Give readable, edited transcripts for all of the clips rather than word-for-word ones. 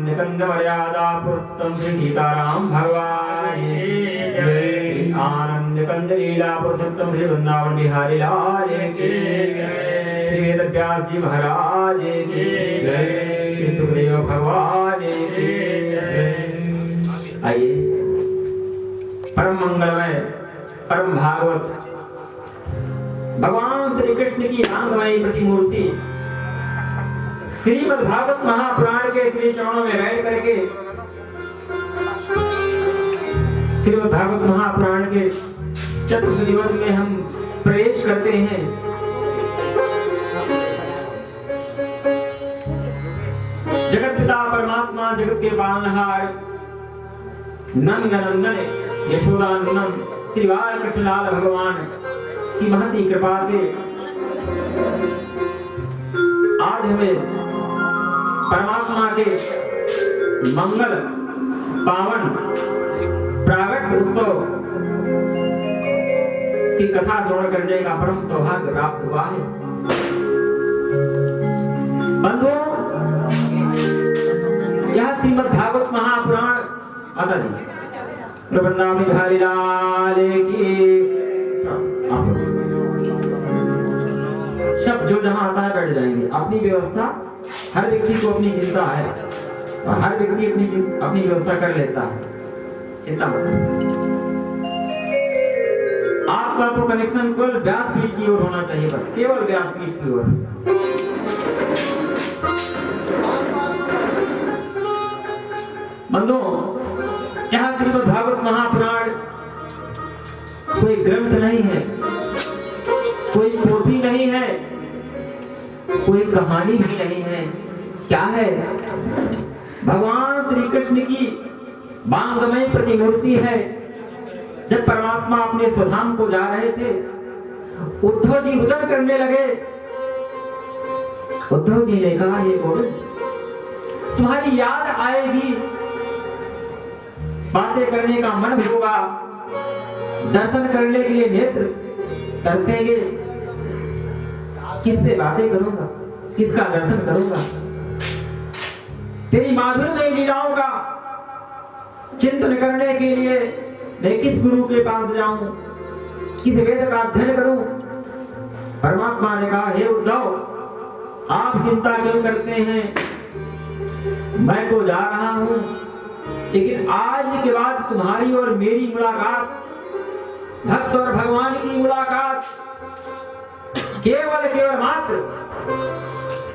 आनंद कंद मर्यादा पुरुषोत्तम श्री सीताराम भगवान की जय। आनंद कंद लीला पुरुषोत्तम श्री वृंदावन बिहारी लाल की जय। श्री वेद व्यास जी महाराज की जय। सुखदेव भगवान की जय। आइए परम मंगलमय परम भागवत भगवान श्री कृष्ण की आनंदमयी प्रतिमूर्ति श्रीमद् भागवत महापुराण के श्री चरणों में बैठ करके श्रीमद् भागवत महापुराण के चतुर्थ दिवस में हम प्रवेश करते हैं। जगत पिता परमात्मा जगत के पालनहार नंद नंदन यशोदानंदन श्री बाल कृष्णलाल भगवान की महती कृपा से आज हमें परमात्मा के मंगल पावन प्रागट उत्सव की कथा श्रवण करने का परम सौभाग्य प्राप्त हुआ है। बंधुओं, यह श्रीमद् भागवत महापुराण माता जी वृंदावन बिहारी लाल की सब जो जहां आता है बैठ जाएंगे। अपनी व्यवस्था, हर व्यक्ति को अपनी चिंता है और हर व्यक्ति अपनी व्यवस्था कर लेता है, चिंता मत। आपका तो कनेक्शन केवल व्यासपीठ की ओर होना चाहिए, बस केवल व्यासपीठ की ओर। बंधुओं, यह श्रीमद् भागवत महापुराण कोई ग्रंथ नहीं है, कोई पोथी नहीं है, कोई कहानी भी नहीं है। क्या है? भगवान श्री कृष्ण की वांगमय प्रतिमूर्ति है। जब परमात्मा अपने स्वधाम को जा रहे थे, उद्धव जी रुदन करने लगे। उद्धव जी ने कहा, हे गोविंद, तुम्हारी याद आएगी, बातें करने का मन होगा, दर्शन करने के लिए नेत्र तरसेंगे, किससे बातें करूंगा, किसका दर्शन करूंगा? तेरी माधुर्यमय लीलाओं का चिंतन करने के लिए मैं किस गुरु के पास जाऊं, किस वेद का अध्ययन करूं? परमात्मा ने कहा, हे उद्धव, आप चिंता क्यों करते हैं? मैं तो जा रहा हूं, लेकिन आज के बाद तुम्हारी और मेरी मुलाकात, भक्त और भगवान की मुलाकात केवल मात्र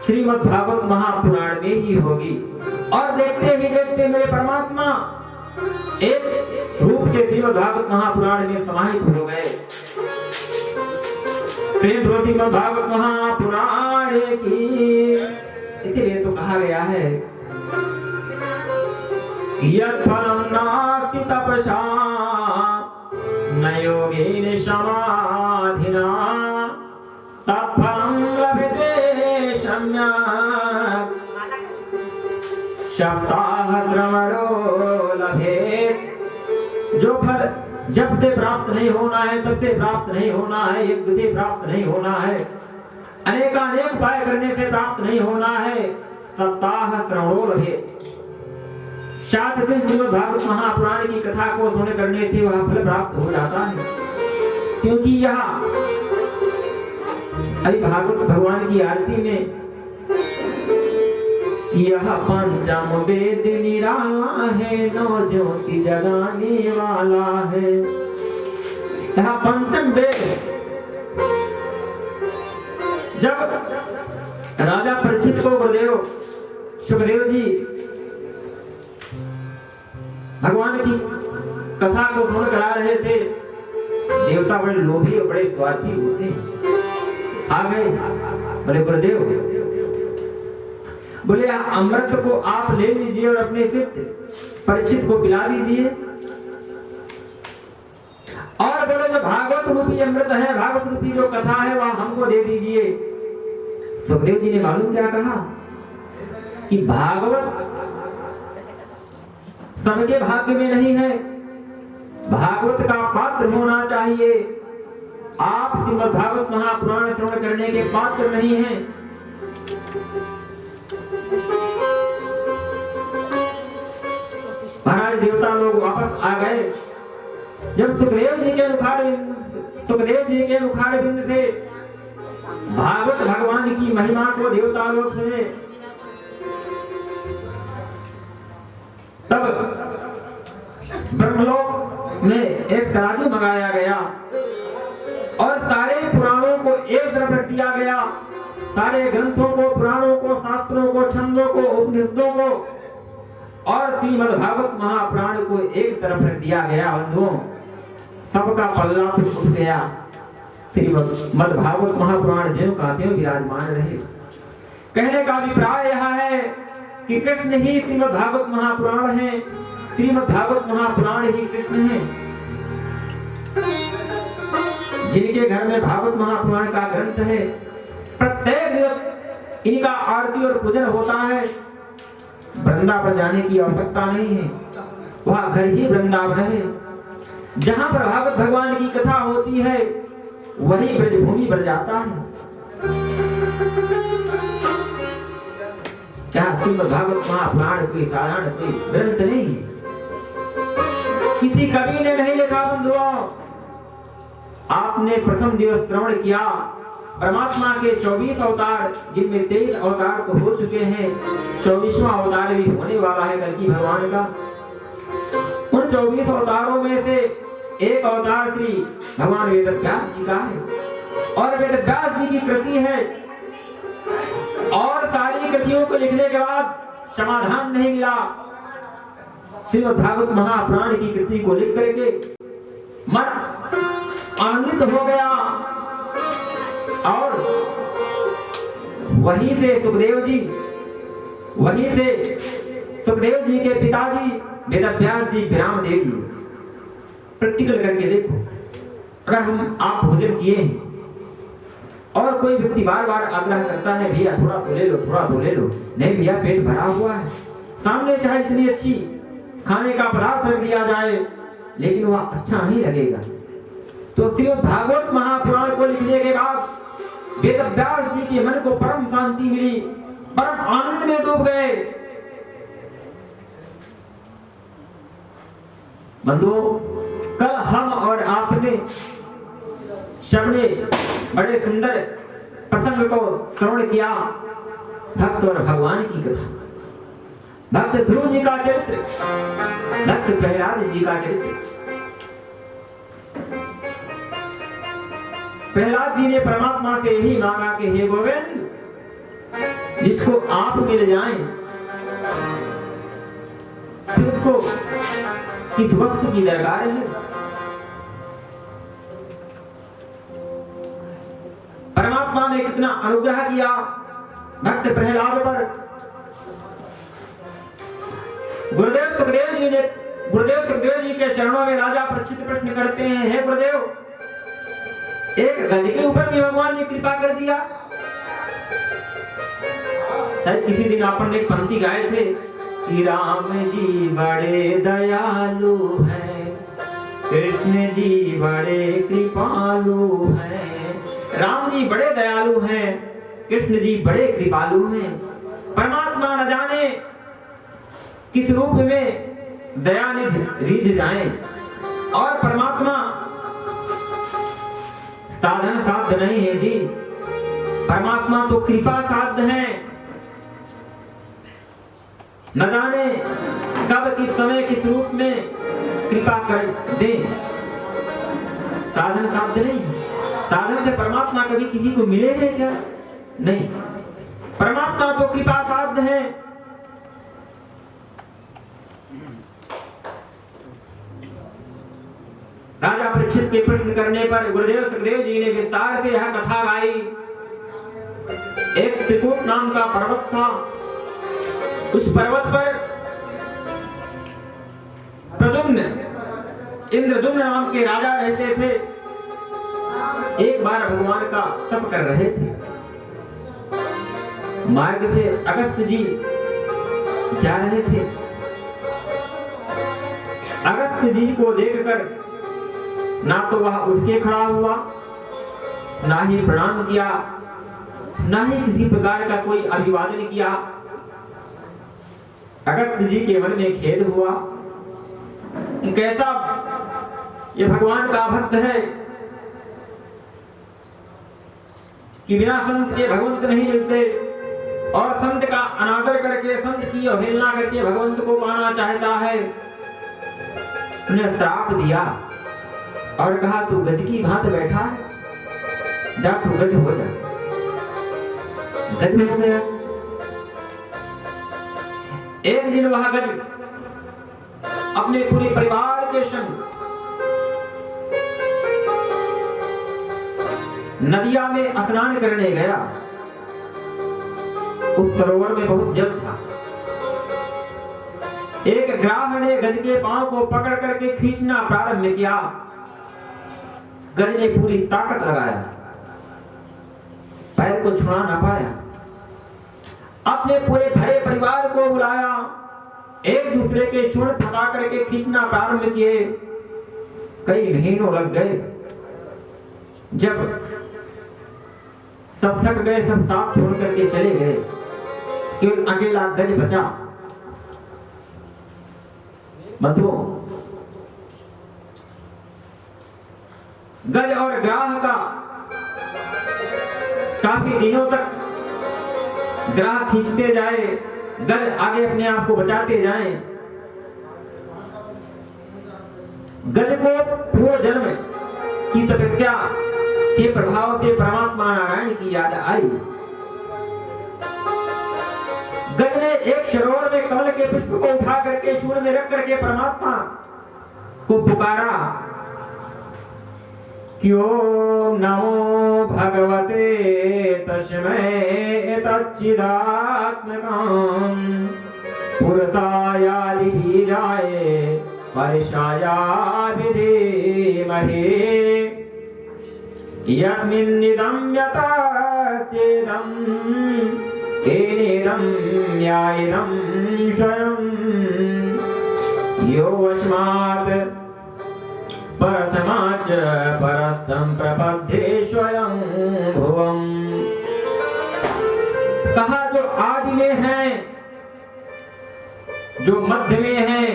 श्रीमद् भागवत महापुराण में ही होगी। और देखते ही देखते मेरे परमात्मा एक रूप से श्रीमद् भागवत महापुराण में समाहित हो गए। प्रेम श्रीमद् भागवत महापुराण की, इसलिए तो कहा गया है, यत् फलं नास्ति तपसा न योगेन समाधिना तत्फलं लभते सम्यक् सप्ताहश्रवणो लभेत्। जो फल जब से प्राप्त नहीं होना है, तब से प्राप्त नहीं होना है, यज्ञ से प्राप्त नहीं होना है, अनेकानेक उपाय करने से प्राप्त नहीं होना है, सप्ताहश्रवणो लभेत्। 7 दिन श्रीमद् भागवत महापुराण की कथा को सुन करने से वह फल प्राप्त हो जाता है। क्योंकि यह अरे भागवत भगवान की आरती में यह पंचम वेद निराला है, नौ ज्योति जगाने वाला है। यह पंचम वेद जब राजा परीक्षित को गुरुदेव सुखदेव जी भगवान की कथा को सुन करा रहे थे, देवता बड़े लोभी और बड़े स्वार्थी होते हैं। आ गए, बोले गुरुदेव, बोले अमृत को आप ले लीजिए और अपने शिष्य परीक्षित को पिला दीजिए, और बोले जो भागवत रूपी अमृत है, भागवत रूपी जो कथा है वह हमको दे दीजिए। सुखदेव जी ने मालूम क्या कहा कि भागवत सबके भाग्य में नहीं है, भागवत का पात्र होना चाहिए। आप श्रीमद् भागवत महापुराण श्रवण करने के पात्र नहीं हैं। लोग वापस आ गए। जब सुखदेव जी के मुखार बिंद से भागवत भगवान की महिमा को देवता लोग सुने, तब ब्रह्मलोक में एक तराजू मंगाया गया और सारे पुराणों को एक तरफ रख दिया गया। सारे ग्रंथों को, पुराणों को, शास्त्रों को, छंदों को, उपनिषदों को और श्रीमद् भागवत महापुराण को एक तरफ रख दिया गया। बंधुओं, सबका पल्ला फिर उठ गया। श्रीमद् भागवत महापुराण ज्यों का त्यों विराजमान रहे। कहने का अभिप्राय यह है कि कृष्ण ही श्रीमद् भागवत महापुराण है, श्रीमद् भागवत महापुराण ही कृष्ण है। जिनके घर में भागवत महापुराण का ग्रंथ है, प्रत्येक दिन इनका आरती और पूजन होता है। वृंदावन जाने की आवश्यकता नहीं है, वह घर ही वृंदावन है। जहां पर भागवत भगवान की कथा होती है वही ब्रजभूमि बन जाता है। श्रीमद् भागवत महापुराण कोई साधारण कोई ग्रंथ नहीं, किसी कवि ने नहीं लिखा। बंधुओं, आपने प्रथम दिवस श्रवण किया परमात्मा के 24 अवतार, जिनमें 23 अवतार तो हो चुके हैं, 24वां अवतार भी होने वाला है कल्कि भगवान का। उन 24 अवतारों में से एक अवतार श्री भगवान वेदव्यास जी का है और वेदव्यास जी की कृति है। और सारी कृतियों को लिखने के बाद समाधान नहीं मिला। श्रीमद् भागवत महापुराण की कृति को लिख करके मन आनंदित हो गया और वहीं से सुखदेव जी के पिताजी वेदव्यास जी विराम दे दिए। प्रैक्टिकल करके देखो, अगर आप भोजन किए हैं और कोई व्यक्ति बार बार आग्रह करता है भैया थोड़ा तो ले लो, थोड़ा तो ले लो, नहीं भैया पेट भरा हुआ है, सामने चाहे इतनी अच्छी खाने का पदार्थ रख दिया जाए लेकिन वह अच्छा नहीं लगेगा। तो श्रीमद् भागवत महापुराण को लिखने के बाद वेदव्यास जी के मन को परम शांति मिली, परम आनंद में डूब गए। बंधुओं, कल हम और आपने सबने बड़े सुंदर प्रसंग को श्रवण किया, भक्त और भगवान की कथा। भक्त ध्रुव जी का चरित्र, भक्त प्रहलाद जी का चरित्र। प्रहलाद जी ने परमात्मा से यही मांगा कि हे गोविंद, जिसको आप मिल जाएं फिर उसको किस वक्त की दरकार है। परमात्मा ने कितना अनुग्रह किया भक्त प्रहलाद पर। गुरुदेव सुखदेव जी के चरणों में राजा परीक्षित प्रश्न करते हैं, हे गुरुदेव, एक गज के ऊपर भी भगवान ने कृपा कर दिया। शायद किसी दिन आपन एक पंक्ति गाए थे कि राम जी बड़े दयालु हैं, कृष्ण जी बड़े कृपालु हैं। राम जी बड़े दयालु हैं, कृष्ण जी बड़े कृपालु हैं। परमात्मा न जाने किस रूप में दयानिधि रीझ जाए और परमात्मा साधन साध्य नहीं है जी, परमात्मा तो कृपा साध्य है। न जाने कब किस समय किस रूप में कृपा कर दे, साधन साध्य नहीं। साधन से परमात्मा कभी किसी को मिलेगा क्या? नहीं, परमात्मा तो कृपा साध्य है। राजा परीक्षित के प्रश्न करने पर गुरुदेव सुखदेव जी ने विस्तार से यह कथा गाई। एक त्रिकूट नाम का पर्वत था, उस पर्वत पर प्रद्युम्न, इंद्रद्युम्न नाम के राजा रहते थे। एक बार भगवान का तप कर रहे थे, मार्ग से अगस्त्य जी जा रहे थे। अगस्त्य जी को देखकर ना तो वह उठ के खड़ा हुआ, ना ही प्रणाम किया, ना ही किसी प्रकार का कोई अभिवादन किया। अगस्त्य जी के मन में खेद हुआ कि कैसा ये भगवान का भक्त है कि बिना संत के भगवंत नहीं मिलते, और संत का अनादर करके, संत की अवहेलना करके भगवंत को पाना चाहता है। उन्हें श्राप दिया और कहा तू गज की भांति बैठा है, जा तू गज हो जा। गज हो गया। एक दिन वह गज अपने पूरे परिवार के संग नदिया में स्नान करने गया। उस सरोवर में बहुत जल था। एक ग्राह ने गज के पांव को पकड़ करके खींचना प्रारंभ किया। गज ने पूरी ताकत लगाया, पैर को छुड़ा ना पाया। अपने पूरे भरे परिवार को बुलाया, एक दूसरे के सुर फटा करके खींचना प्रारंभ किए। कई महीनों लग गए। जब सब थक गए, सब साथ छोड़ करके चले गए, केवल अकेला गज बचा। बंधुओं, गज और ग्राह का काफी दिनों तक ग्राह खींचते जाए, गज आगे अपने आप को बचाते जाए। गज को पूर्व जन्म की तपस्या के प्रभाव से परमात्मा नारायण की याद आई। गज ने एक सरोवर में कमल के पुष्प को उठा करके सूर्य में रख करके परमात्मा को पुकारा कि ओम नमो भगवते तस्मै तच्चिदात्मकं पुरतायादि बीजाय परिशाया विधीमहि यस्मिन्निदं यतश्चेदं तेनेदं न्यायिनं स्वयं यो अस्मात् प्रथमाच परतं प्रपद्ये स्वयं भुवम्। कहा जो आदि में है, जो मध्य में है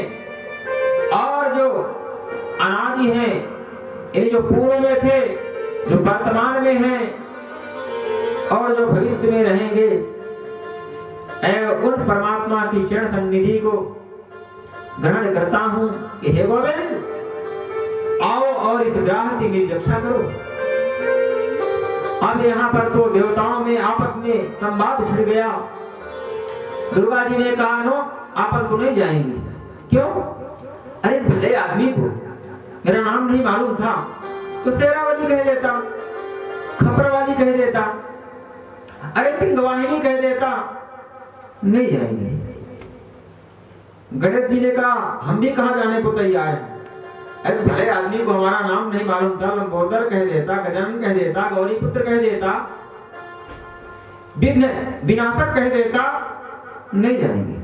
और जो अनादि है, ये जो पूर्व में थे, जो वर्तमान में है और जो भविष्य में रहेंगे, उन परमात्मा की चरण सन्निधि को ग्रहण करता हूं कि हे गोविंद, आओ और इस ग्राह की मेरी रक्षा करो। अब यहाँ पर तो देवताओं में आपस में संवाद छिड़ गया। दुर्गा जी ने कहा नो, आपस को नहीं जाएंगे। क्यों? अरे भले आदमी को मेरा नाम नहीं मालूम था तो शेरावाली कह देता, खपरवाली कह देता, अरे सिंहवाहिनी कह देता, नहीं जाएंगे। गणेश जी ने कहा हम भी कहाँ जाने को तैयार हैं। अरे भले आदमी को हमारा नाम नहीं मालूम था, लंबोदर कह देता, गजानन कह देता, गौरी पुत्र कह देता, विघ्न विनाशक कह देता, नहीं जाएंगे।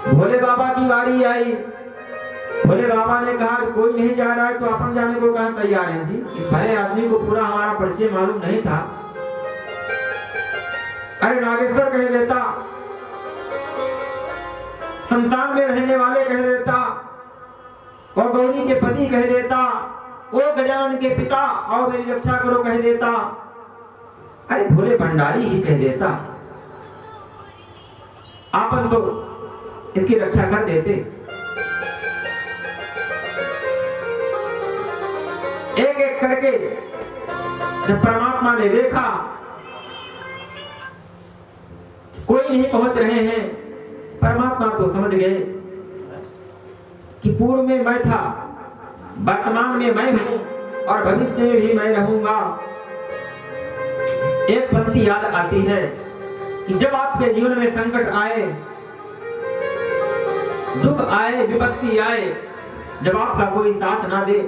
भोले बाबा की बारी आई। भोले बाबा ने कहा कोई नहीं जा रहा है तो अपन जाने को कहाँ तैयार हैं जी। इस भले आदमी को पूरा हमारा परिचय मालूम नहीं था। अरे नागेश्वर कह देता, संसार में रहने वाले कह देता, और गौरी के पति कह देता, ओ गजानन के पिता और मेरी रक्षा करो कह देता, अरे भोले भंडारी ही कह देता, आपन तो इसकी रक्षा कर देते। एक एक करके जब परमात्मा ने देखा कोई नहीं पहुंच रहे हैं, परमात्मा तो समझ गए कि पूर्व में मैं था, वर्तमान में मैं हूं और भविष्य में भी मैं रहूंगा। एक पंक्ति याद आती है कि जब आपके जीवन में संकट आए, दुख आए, विपत्ति आए, जब आपका कोई साथ ना दे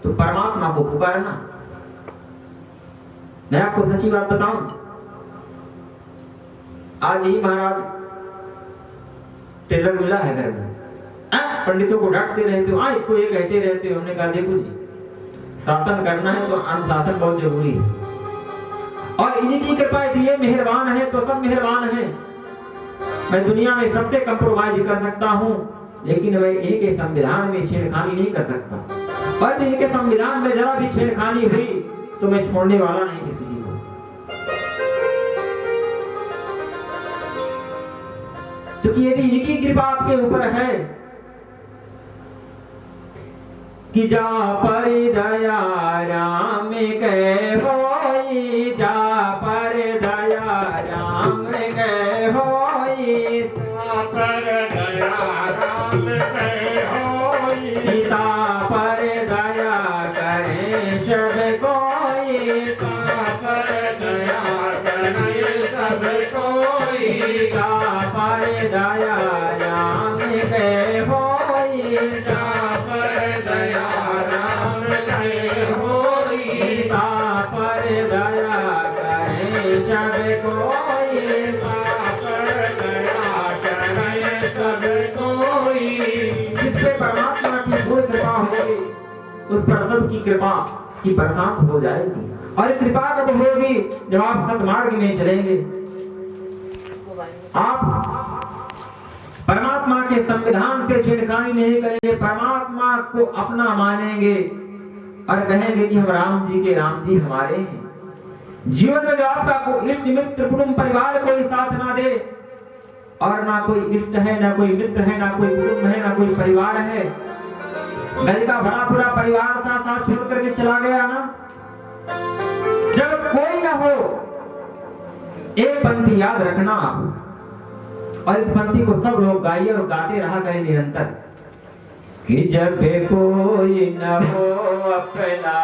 तो परमात्मा को पुकारना। मैं आपको सच्ची बात बताऊं, आज ही महाराज टेलर मिला है घर में, पंडितों को डांटते रहते हो, इसको ये कहते रहते हो। हमने कहा देखो जी, शासन करना है तो अनुशासन बहुत जरूरी है, और इन्हीं की कृपा ये मेहरबान है तो सब मेहरबान है। मैं दुनिया में सबसे कंप्रोमाइज कर सकता हूँ लेकिन मैं इनके संविधान में छेड़खानी नहीं कर सकता, और इनके संविधान में जरा भी छेड़खानी हुई तो मैं छोड़ने वाला नहीं किसी को। क्योंकि यदि इनकी कृपा आपके ऊपर है कि जा पर दया राम के होई, जा पर दया राम के होई, जा पर दया राम के होई, पिता पर दया करे सब कोई, पिता पर दया करे सब कोई, पिता पर दया राम के होई, जा पर दया राम के होई, पिता पर दया करे सब कोई। पिता पर दया करे सब कोई। जिस पे परमात्मा की पूर्ण कृपा होगी उस पर सबकी कृपा की बरसात हो जाएगी। और कृपा कब होगी? जब आप सत्मार्ग में चलेंगे, आप परमात्मा के संविधान से छेड़खानी नहीं करेंगे, परमात्मा को अपना मानेंगे और कहेंगे कि हम राम जी हमारे हैं। जीवन में जो आपका कोई इष्ट मित्र कुटुंब परिवार कोई साथ ना दे, और ना कोई इष्ट है, ना कोई मित्र है, ना कोई कुटुंब है, ना कोई परिवार है, घर का बड़ा पूरा परिवार था, साथ छोड़ करके चला गया ना, जब कोई ना हो, एक पंक्ति याद रखना आप, और इस पंक्ति को सब लोग गाइए और गाते रहा करें निरंतर कि जब कोई न हो अपना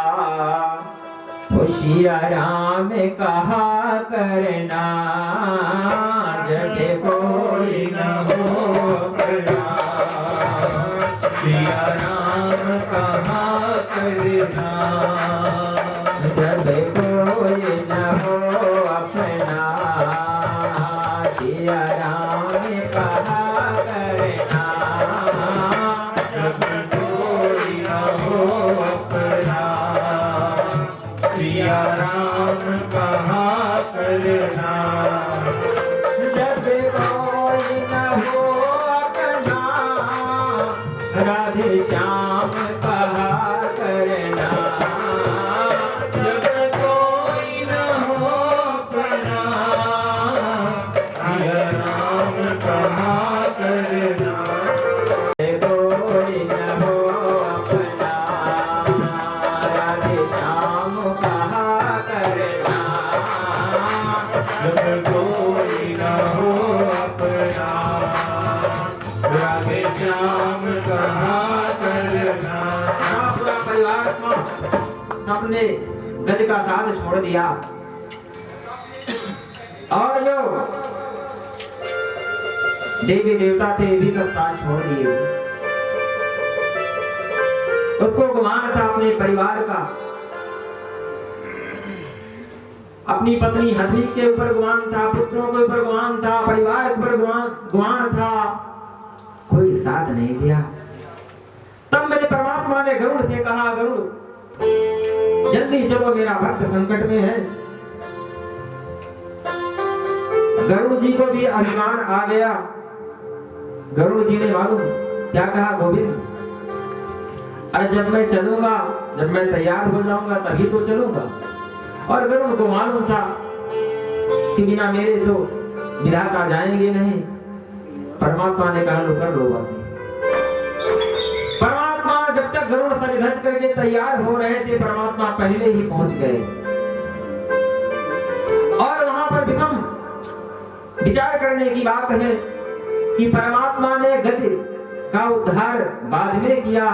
होशिया राम कहा करना, जब कोई न हो अपना सिया राम कहा करना, जब कोई न हो अपना सिया राम कहा करना, जब कोई न हो अपना सिया राम कहा करना, जब कोई न हो अपना राधे श्याम कहा करना, जब कोई न हो अपना सिया राम कहा करना, कोई न हो अपना राधे श्याम कहा करना, जब कोई न हो अपना राधे श्याम कहा करना। पूरा परिवार सबने गज का साथ छोड़ दिया, और जो देवी देवता थे भी सब साथ छोड़ दिए। उसको गुमान था अपने परिवार का, अपनी पत्नी हथनी के ऊपर गुमान था, पुत्रों के ऊपर गुमान था, परिवार के ऊपर गुमान था, कोई साथ नहीं दिया। तब मेरे परमात्मा ने गरुड़ से कहा, गरुड़ जल्दी चलो, मेरा भक्त संकट में है। गरुड़ जी को भी अभिमान आ गया। गरुड़ जी ने मालूम क्या कहा, गोविंद अरे जब मैं चलूंगा, जब मैं तैयार हो जाऊंगा तभी तो चलूंगा। और गरुड़ को मालूम था कि बिना मेरे तो विधाता जाएंगे नहीं। परमात्मा ने कहा लो कर लो बात। परमात्मा जब तक गरुड़ सर ढक करके तैयार हो रहे थे, परमात्मा पहले ही पहुंच गए। और वहां पर विषम विचार करने की बात है कि परमात्मा ने गज का उद्धार बाद में किया,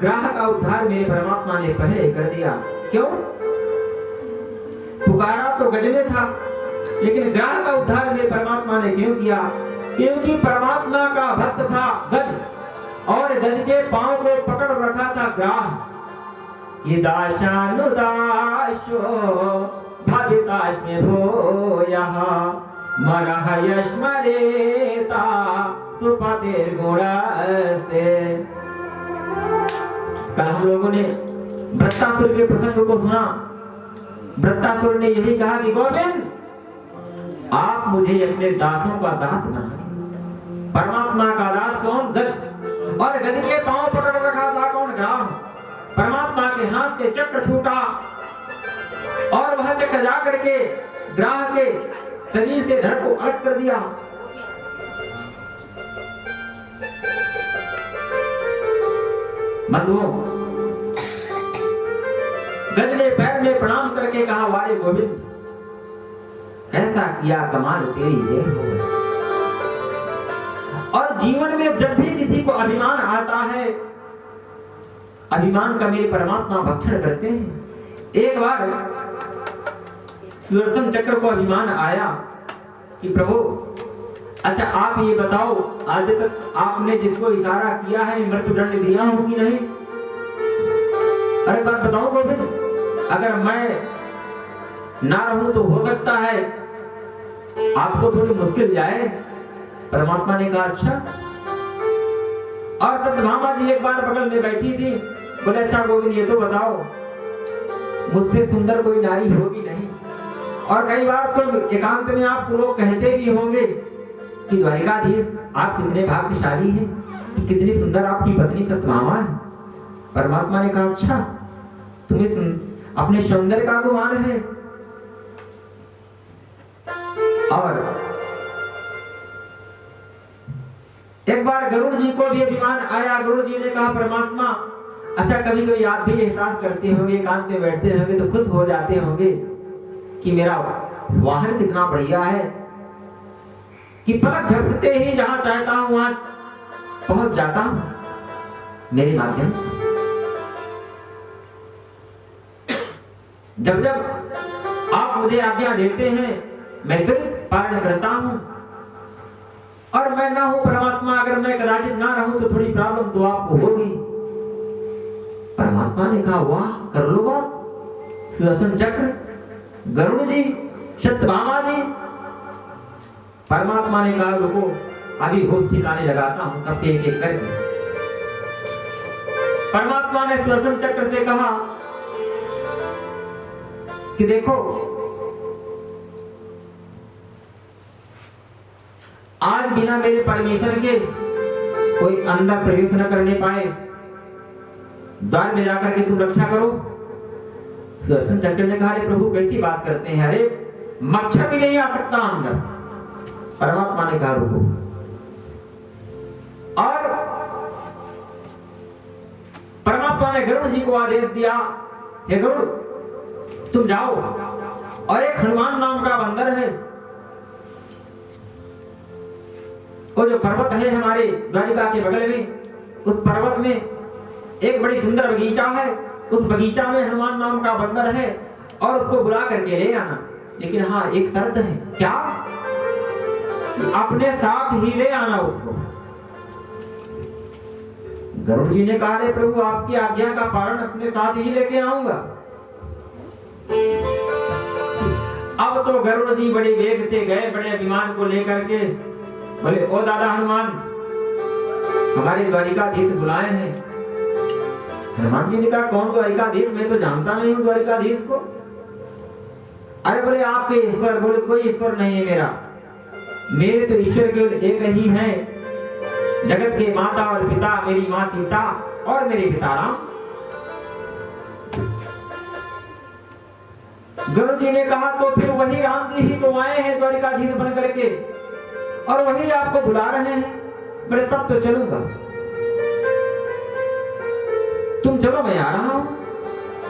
ग्राह का उद्धार मेरे परमात्मा ने पहले कर दिया। क्यों? पुकारा तो गज में था, लेकिन ग्राह का उद्धार मेरे परमात्मा ने क्यों किया? क्योंकि परमात्मा का भक्त था गज, और गज के पांव को पकड़ रखा था ग्राह। ये दाशानुदाशो भावितास्मे भूयः मरः यस्मरेता सुपतेर्गुणस्ते। कल हम लोगों ने वृत्तासुर के प्रसंग को सुना। वृत्तासुर ने यही कहा कि गोविंद आप मुझे अपने दासों का दास बनाइए। परमात्मा का दास कौन? गज। और गज के पांव पकड़ रखा था कौन? ग्राह। परमात्मा के हाथ से चक्र छूटा और वह चक्र जा करके ग्राह के शरीर से धड़ को अलग कर दिया। बंधुओं, गज ने पैर में प्रणाम करके कहा, वारे गोविंद, ऐसा किया कमाल तेरी जय हो। और जीवन में जब भी किसी को अभिमान आता है, अभिमान का मेरे परमात्मा भक्षण करते हैं। एक बार सुदर्शन चक्र को अभिमान आया कि प्रभु, अच्छा आप ये बताओ, आज तक आपने जिसको इशारा किया है मृत्युदंड दिया हो कि नहीं? अरे बात बताओ गोविंद, अगर मैं ना रहूं तो हो सकता है आपको थोड़ी मुश्किल जाए। परमात्मा ने कहा अच्छा। और सत्यभामा जी एक बार बगल में बैठी थी, बोले अच्छा गोविंद ये तो बताओ, मुझसे सुंदर कोई नारी होगी नहीं? और कई बार तो एकांत में आपको लोग कहते भी होंगे कि द्वारिकाधीश आप कितने भाग्यशाली हैं, कि कितनी सुंदर आपकी पत्नी सत्यभामा है। परमात्मा ने कहा अच्छा, तुम्हें अपने सौंदर्य का गुमान है? और एक बार गरुड़ जी को भी अभिमान आया। गरुड़ जी ने कहा परमात्मा, अच्छा कभी कभी आप भी एहसास करते होंगे, एकांत में बैठते होंगे तो खुश हो जाते होंगे कि मेरा वाहन कितना बढ़िया है, कि पलक झपकते ही जहां चाहता हूं वहां पहुंच जाता हूं मेरे माध्यम से। जब जब आप मुझे आज्ञा देते हैं मैं तुरंत पालन करता हूं। और मैं ना हूं परमात्मा, अगर मैं कदाचित ना रहूं तो थोड़ी प्रॉब्लम तो आपको होगी। परमात्मा ने कहा वाह, कर लो बात। सुदर्शन चक्र, गरुड़ जी, सत्यभामा जी। परमात्मा ने कहा रुको, अभी होश ठिकाने लगाता हूं सबके एक एक करके। परमात्मा ने सुदर्शन चक्र से कहा कि देखो, आज बिना मेरे परमेश्वर के कोई अंदर प्रवेश न करने पाए, द्वार में जाकर के तुम रक्षा करो। सुदर्शन चक्र ने कहा, अरे प्रभु कैसी बात करते हैं, अरे मच्छर भी नहीं आ सकता अंदर। परमात्मा ने कहा रुको। और परमात्मा ने गरुड़ जी को आदेश दिया, हे गरुड़ तुम जाओ, और एक हनुमान नाम का बंदर है, वो जो पर्वत है हमारे द्वारिका के बगल में, उस पर्वत में एक बड़ी सुंदर बगीचा है। उस बगीचा में हनुमान नाम का बंदर है, और उसको बुला करके ले आना। लेकिन हाँ एक शर्त है। क्या? अपने साथ ही ले आना उसको। गरुड़ जी ने कहा, रे प्रभु आपकी आज्ञा का पालन अपने साथ ही लेके आऊंगा। अब तो गरुड़ जी बड़े वेग से गए, बड़े अभिमान को लेकर के, बोले ओ दादा हनुमान, हमारे द्वारिकाधीश बुलाए हैं। हनुमान जी ने कहा कौन द्वारिकाधीश? मैं तो जानता नहीं हूँ द्वारिकाधीश को। अरे बोले आपके ईश्वर? बोले कोई ईश्वर नहीं है मेरा, मेरे तो ईश्वर केवल एक ही है, जगत के माता और पिता, मेरी माँ सीता और मेरे पिता राम। गुरु जी ने कहा तो फिर वही राम जी ही तो आए हैं द्वारिकाधीश बन करके, और वही आपको बुला रहे हैं। बोले तब तो चलूंगा, तुम चलो मैं आ रहा हूं।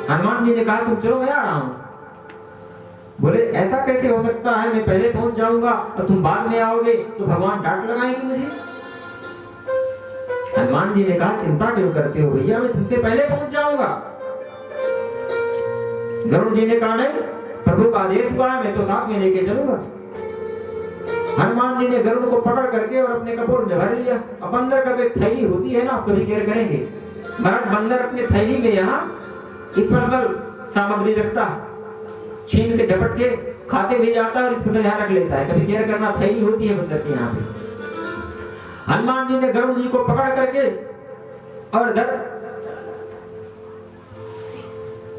हनुमान जी ने कहा तुम चलो मैं आ रहा हूं। बोले ऐसा कैसे हो सकता है, मैं पहले पहुंच जाऊंगा और तुम बाद में आओगे तो भगवान डांट लगाएंगे मुझे। हनुमान जी ने कहा चिंता क्यों करते हो भैया, मैं तुमसे पहले पहुंच जाऊंगा। गरुड़ जी ने कहा नहीं, प्रभु का आदेश हुआ है, मैं तो साथ में लेके चलूंगा। हनुमान जी ने गरुड़ को पकड़ करके और अपने कपोल में भर लिया। अब बंदर का तो एक थैली होती है ना, आप कभी केयर करेंगे, महाराज बंदर अपने थैली में यहाँ स्पेशल सामग्री रखता है, छीन के झपट के खाते भी जाता है और इसको यहाँ रख लेता है। कभी केयर करना, थैली होती है बंदर के यहाँ पे। हनुमान जी ने गरुड़ जी को पकड़ करके और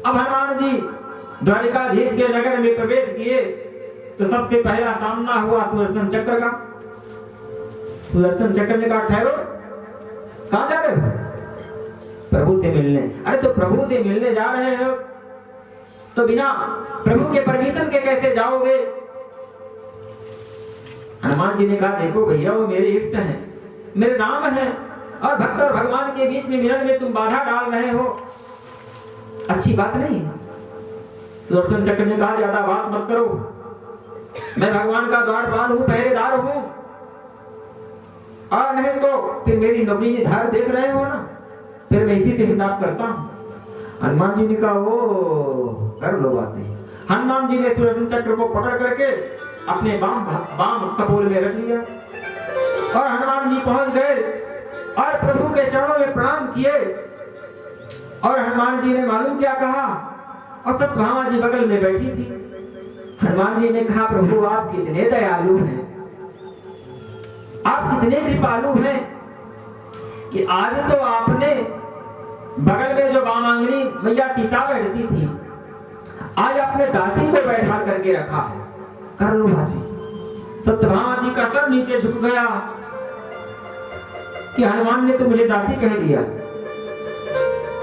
अब हनुमान जी द्वारिकाधीश के नगर में प्रवेश किए तो सबसे पहला सामना हुआ सुदर्शन चक्र का। सुदर्शन चक्र ने कहा ठहरो, कहाँ जा रहे हो? प्रभु से मिलने। अरे तो प्रभु से मिलने जा रहे हो तो बिना प्रभु के परमिशन के कैसे जाओगे? हनुमान जी ने कहा देखो भैया वो मेरे इष्ट हैं, मेरे नाम है, और भक्त और भगवान के बीच में मिलन में तुम बाधा डाल रहे हो, अच्छी बात नहीं। सुदर्शन चक्र ने कहा ज्यादा बात मत करो, मैं भगवान का द्वारपाल हूँ, पहरेदार हूँ, और नहीं तो फिर मेरी नौकरी धार देख रहे हो ना, फिर मैं इसी से हिसाब करता हूँ। हनुमान जी ने कहा वो कर लो बातें। हनुमान जी ने सुदर्शन चक्र को पकड़ करके अपने बाम कपोल में रख लिया और हनुमान जी पहुंच गए और प्रभु के चरणों में प्रणाम किए। और हनुमान जी ने मालूम क्या कहा, और सत्यभामा जी बगल में बैठी थी। हनुमान जी ने कहा प्रभु आप कितने दयालु हैं, आप कितने कृपालु हैं कि आज तो आपने बगल में जो वामांगनी मैया सीता बैठती थी, आज आपने दासी को बैठा करके रखा है, कर लो बातें। सत्यभामा जी का सर नीचे झुक गया कि हनुमान ने तो मुझे दासी कह दिया।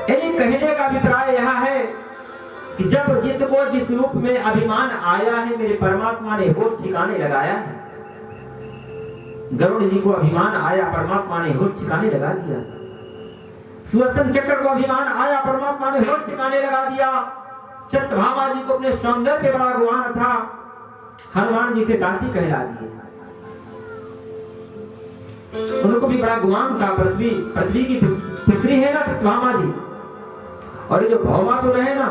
यानी कहने का अभिप्राय यह है कि जब जिसको जिस रूप में अभिमान आया है, मेरे परमात्मा ने होश ठिकाने लगाया है। गरुड़ जी को अभिमान आया, परमात्मा ने होश ठिकाने लगा दिया। सुदर्शन चक्र को अभिमान आया, परमात्मा ने होश ठिकाने लगा दिया। सत्यभामा जी को अपने सौंदर्य पे बड़ा गुमान था, हनुमान जी से दासी कहला दिए। उनको भी बड़ा गुमान था, पृथ्वी की पुत्री है ना सत्यभामा जी, और ये जो भौमासुर है ना,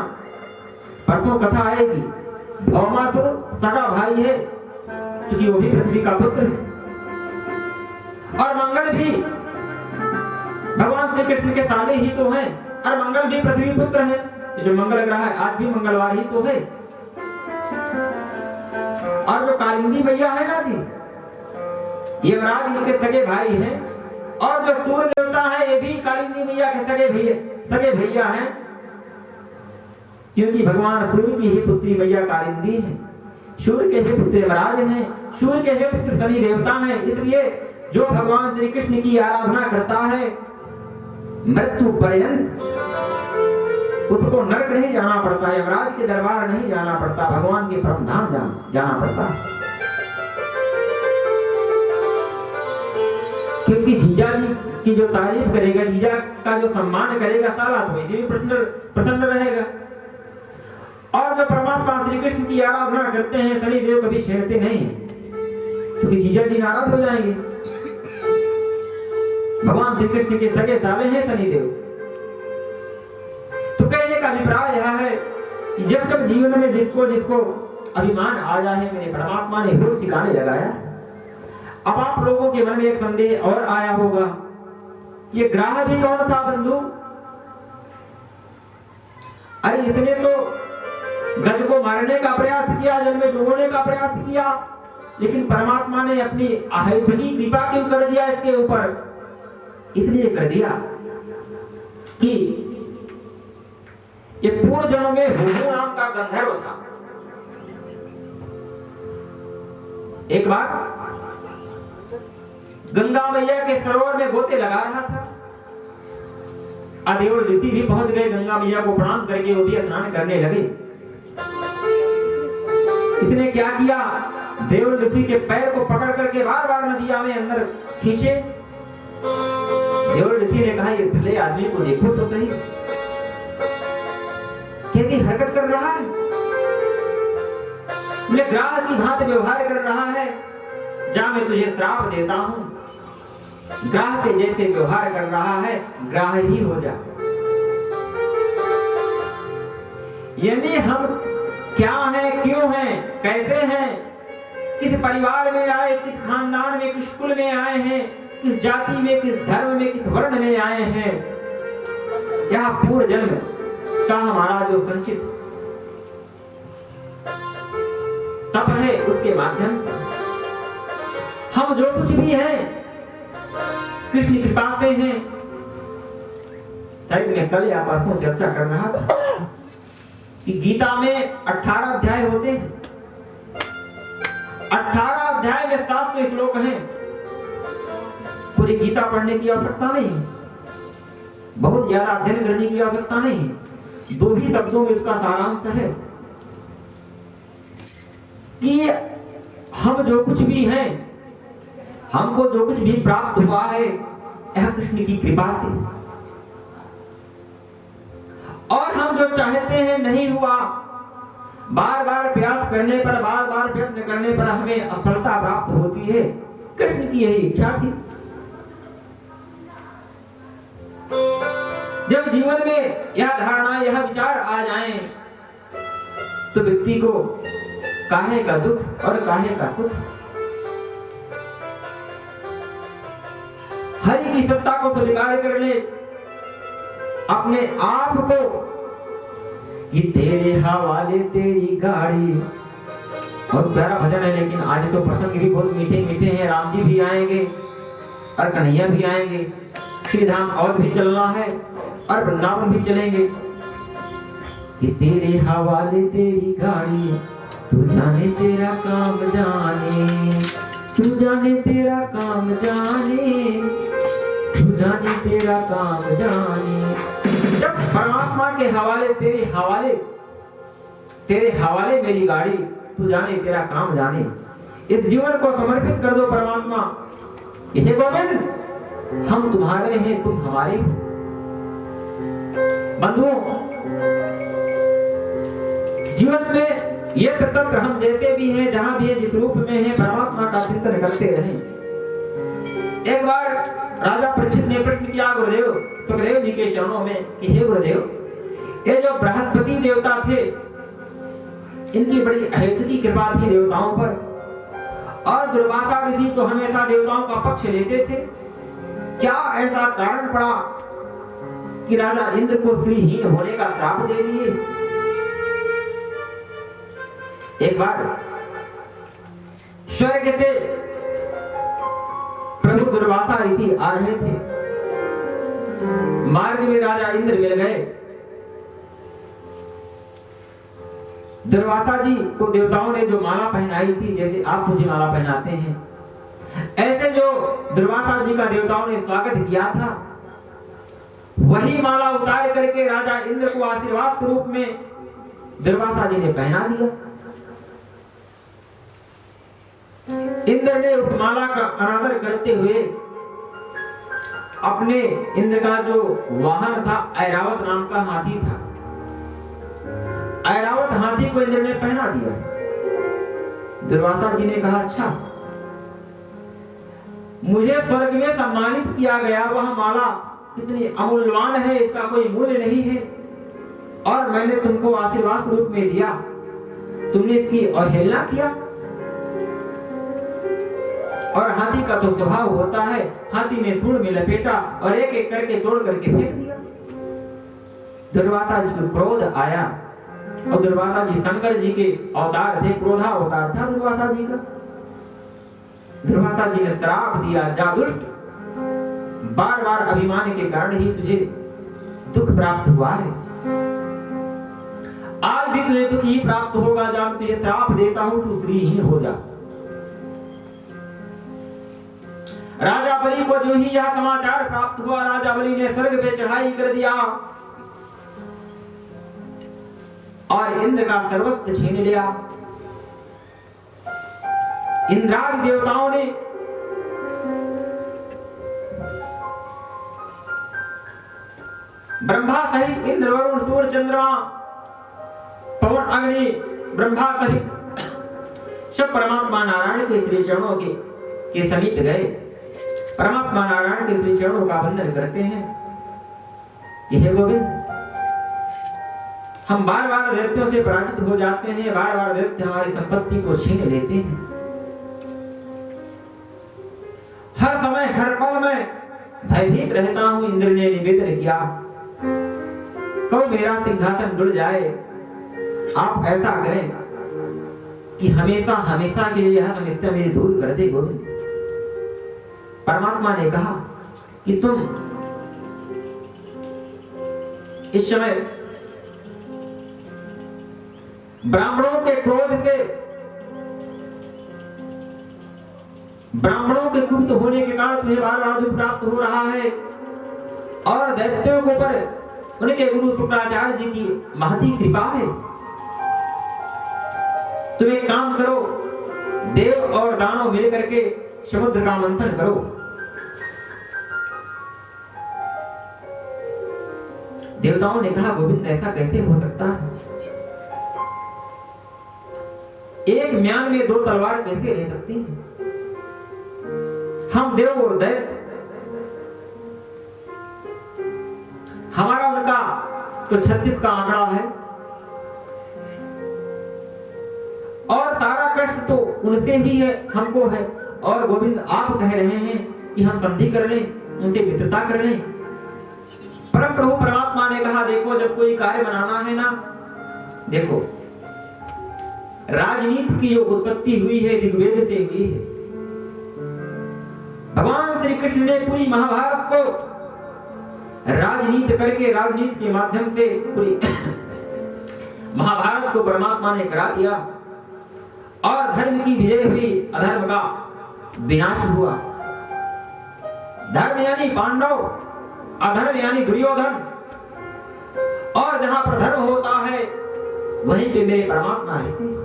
परसों कथा आएगी, भौमासुर सगा भाई है क्योंकि वो भी पृथ्वी का पुत्र है। और मंगल भी भगवान श्री कृष्ण के साले ही तो हैं, और मंगल भी पृथ्वी पुत्र है। जो मंगल ग्रह है आज भी मंगलवार ही तो है। और जो कालिंदी मैया है ना जी, ये यमराज इनके सगे भाई हैं, और जो सूर्य देवता है ये भी कालिंदी मैया के सगे भैया हैं, क्योंकि भगवान सूर्य की ही पुत्री मैया कालिंदी है, सूर्य के ही पुत्र यमराज हैं, सूर्य के ही पुत्र सभी देवता हैं। इसलिए जो भगवान श्री कृष्ण की आराधना करता है मृत्यु पर्यंत उसको नरक नहीं जाना पड़ता, यमराज के दरबार नहीं जाना पड़ता, भगवान के परम धाम जाना पड़ता। क्योंकि जीजा जी की जो तारीफ करेगा, जीजा का जो सम्मान करेगा, साला तो इसे भी प्रसन्न रहेगा। और जो परमात्मा श्री कृष्ण की आराधना करते हैं, शनि देव कभी छेड़ते नहीं है, क्योंकि जीजा जी नाराज हो जाएंगे। भगवान श्री कृष्ण के सगे साले हैं शनि देव। तो कहने का अभिप्राय यह है कि जब तक जीवन में जिसको अभिमान आ जाए, मेरे परमात्मा ने होश ठिकाने लगाया। अब आप लोगों के मन में एक संदेह और आया होगा, ये ग्राह भी कौन था बंधु? अरे इसने तो गज को मारने का प्रयास किया, जल में डुबोने का प्रयास किया, लेकिन परमात्मा ने अपनी अहेतुकी कृपा क्यों कर दिया इसके ऊपर? इसलिए कर दिया कि ये पूर्व जन्म में हुहू नाम का गंधर्व था। एक बार गंगा मैया के सरोवर में गोते लगा रहा था। देवल ऋषि भी पहुंच गए, गंगा मैया को प्रणाम करके वो भी स्नान करने लगे। इसने क्या किया, देवल ऋषि के पैर को पकड़ करके बार बार नदिया में अंदर खींचे। देवल ऋषि ने कहा ये भले आदमी को देखो तो सही, कैसी हरकत कर रहा है, मैं ग्राह की भांति व्यवहार कर रहा है, जा मैं तुझे श्राप देता हूं, ग्राह के जैसे व्यवहार कर रहा है, ग्राह ही हो जा। यानी हम क्या हैं, क्यों हैं, कैसे हैं, किस परिवार में आए, किस खानदान में, किस कुल में आए हैं, किस जाति में, किस धर्म में, किस वर्ण में आए हैं, यह पूर्व जन्म का हमारा जो संचित तप है, उसके माध्यम से हम जो कुछ भी हैं कृष्ण कृपा से हैं। मैं कल या परसों चर्चा कर रहा था कि गीता में 18 अध्याय होते हैं, 18 अध्याय में 700 श्लोक हैं। पूरी गीता पढ़ने की आवश्यकता नहीं, बहुत ज्यादा अध्ययन करने की आवश्यकता नहीं है, 2 ही शब्दों में इसका सारांश है कि हम जो कुछ भी हैं, हमको जो कुछ भी प्राप्त हुआ है, यह कृष्ण की कृपा से, और हम जो चाहते हैं नहीं हुआ, बार बार प्रयास करने पर, बार बार प्रयत्न करने पर हमें असफलता प्राप्त होती है, कृष्ण की यही इच्छा थी। जब जीवन में यह धारणा, यह विचार आ जाए, तो व्यक्ति को काहे का दुख और काहे का सुख, हरि की सत्ता को स्वीकार कर ले, अपने आप को, ये तेरे हवाले तेरी गाड़ी, बहुत प्यारा भजन है, लेकिन आज तो प्रसंग भी बहुत मीठे मीठे हैं। राम जी भी आएंगे और कन्हैया भी आएंगे, श्री धाम और भी चलना है और वृंदावन भी चलेंगे। ये तेरे हवाले तेरी गाड़ी, तू जाने तेरा काम जाने, तू जाने तेरा काम जाने, तू जाने तेरा काम जाने। जब परमात्मा के हवाले, तेरे हवाले मेरी गाड़ी, तू जाने तेरा काम जाने, इस जीवन को समर्पित कर दो परमात्मा। हे गोविंद, हम तुम्हारे हैं, तुम हमारे हो। बंधुओं, जीवन में ये सतत हम जैसे भी हैं, जहां भी हैं, जिस रूप में हैं, परमात्मा का चिंतन करते रहें। एक बार राजा परीक्षित ने प्रश्न किया गुरुदेव, सुखदेव जी के चरणों में कि हे गुरुदेव, ये जो बृहस्पति देवता थे, इनकी बड़ी अहेतुकी कृपा थी देवताओं पर, और दुर्वासा ऋषि तो हमेशा देवताओं का पक्ष लेते थे, क्या ऐसा कारण पड़ा कि राजा इंद्र को श्रीहीन होने का श्राप दे दिए? एक बार स्वर्ग से प्रभु दुर्वासा ऋषि आ रहे थे, मार्ग में राजा इंद्र मिल गए। दुर्वासा जी को देवताओं ने जो माला पहनाई थी, जैसे आप मुझे माला पहनाते हैं, ऐसे जो दुर्वासा जी का देवताओं ने स्वागत किया था, वही माला उतार करके राजा इंद्र को आशीर्वाद स्वरूप में दुर्वासा जी ने पहना दिया। इंद्र ने उस माला का अनादर करते हुए अपने, इंद्र का जो वाहन था ऐरावत नाम का हाथी था, ऐरावत हाथी को इंद्र ने पहना दिया। दुर्वासा जी ने कहा, अच्छा, मुझे स्वर्ग में सम्मानित किया गया वह माला कितनी अमूल्यवान है, इसका कोई मूल्य नहीं है, और मैंने तुमको आशीर्वाद रूप में दिया, तुमने इसकी अवहेलना किया। और हाथी का तो स्वभाव होता है, हाथी ने धूल में लपेटा और एक एक करके तोड़ करके फेंक दिया। दुर्वासा जी को क्रोध आया, और दुर्वासा जी शंकर जी के अवतार थे, क्रोधा अवतार था दुर्वासा जी का। दुर्वासा जी ने श्राप दिया, जा दुष्ट, बार बार अभिमान के कारण ही तुझे दुख प्राप्त हुआ है, आज भी तुझे दुख ही प्राप्त होगा, जा तुझे श्राप देता हूं, तू श्रीहीन हो जा। राजा बलि को जो ही यह समाचार प्राप्त हुआ, राजा बलि ने स्वर्ग पे चढ़ाई कर दिया और इंद्र का सर्वस्व छीन लिया। इंद्रादि देवताओं ने ब्रह्मा सहित इंद्र, वरुण, सूर्य, चंद्रमा, पवन, अग्नि, ब्रह्मा सहित सब परमात्मा नारायण के श्री चरणों के समीप गए, परमात्मा नारायण के श्री चरणों का वंदन करते हैं। यह गोविंद, हम बार बार दैत्यों से पराजित हो जाते हैं, बार बार दैत्य हमारी संपत्ति को छीन लेते हैं, हर समय हर पल में भयभीत रहता हूं। इंद्र ने निवेदन किया, कब मेरा सिंहासन डुल जाए, आप ऐसा करें कि हमेशा हमेशा के लिए यह समस्या मेरी दूर कर दे गोविंद। परमात्मा ने कहा कि तुम इस समय ब्राह्मणों के क्रोध से, ब्राह्मणों के कुपित होने के कारण तुम्हें बार बार दुख प्राप्त हो रहा है, और दैत्यों के ऊपर उनके गुरु शुक्राचार्य जी की महती कृपा है। तुम एक काम करो, देव और दानव मिल करके समुद्र का मंथन करो। देवताओं ने कहा गोविंद ऐसा कैसे हो सकता है? एक म्यान में 2 तलवार कैसे रह सकती है? हम देव और दैत्य, हमारा उनका तो 36 का आंकड़ा है और सारा कष्ट तो उनसे ही है, हमको है। और गोविंद आप कह रहे हैं कि हम संधि कर लें, उनसे मित्रता कर लें। परम प्रभु परमात्मा ने कहा देखो, जब कोई कार्य बनाना है ना, देखो राजनीति की जो उत्पत्ति हुई है ऋग्वेद से हुई है। भगवान श्री कृष्ण ने पूरी महाभारत को राजनीति करके, राजनीति के माध्यम से पूरी महाभारत को परमात्मा ने करा दिया और धर्म की विजय हुई, अधर्म का विनाश हुआ। धर्म यानी पांडव, अधर्म यानी दुर्योधन। और जहां पर धर्म होता है वहीं पे मेरे परमात्मा रहते हैं।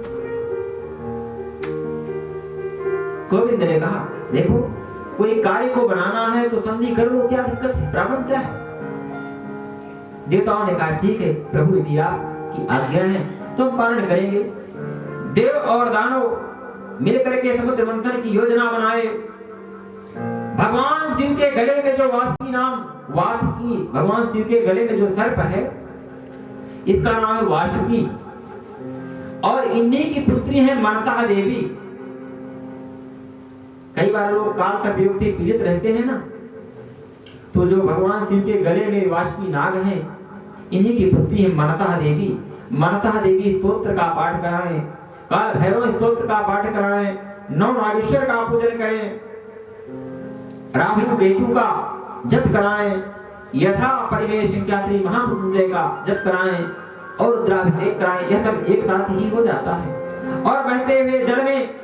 गोविंद ने कहा देखो, कोई कार्य को बनाना है तो संधि कर लो, क्या दिक्कत है, प्रॉब्लम क्या है? देवताओं ने कहा ठीक है प्रभु, यदि आपकी आज्ञा है तो हम पालन करेंगे। देव और दानव मिलकर के समुद्र मंथन की योजना बनाए। भगवान शिव के गले में जो वासुकी, भगवान शिव के गले में जो सर्प है इसका नाम है वासुकी और इन्हीं की पुत्री है मनता देवी। कई बार लोग काल सर्प योग से पीड़ित रहते हैं ना, तो जो भगवान शिव के गले में वासुकी नाग हैं, इन्हीं की पुत्री है मनता देवी। मनता देवी स्तोत्र का पाठ कराएं, काल भैरव स्तोत्र का पाठ कराएं, 9 नागेश्वर का पूजन करें, राहु केतु का जप कराएं, यथा परिवेश संख्यात्री महामृत्युंजय का जप कराएं और रुद्राभिषेक कराएं। यह सब एक साथ ही हो जाता है। और बहते हुए जल में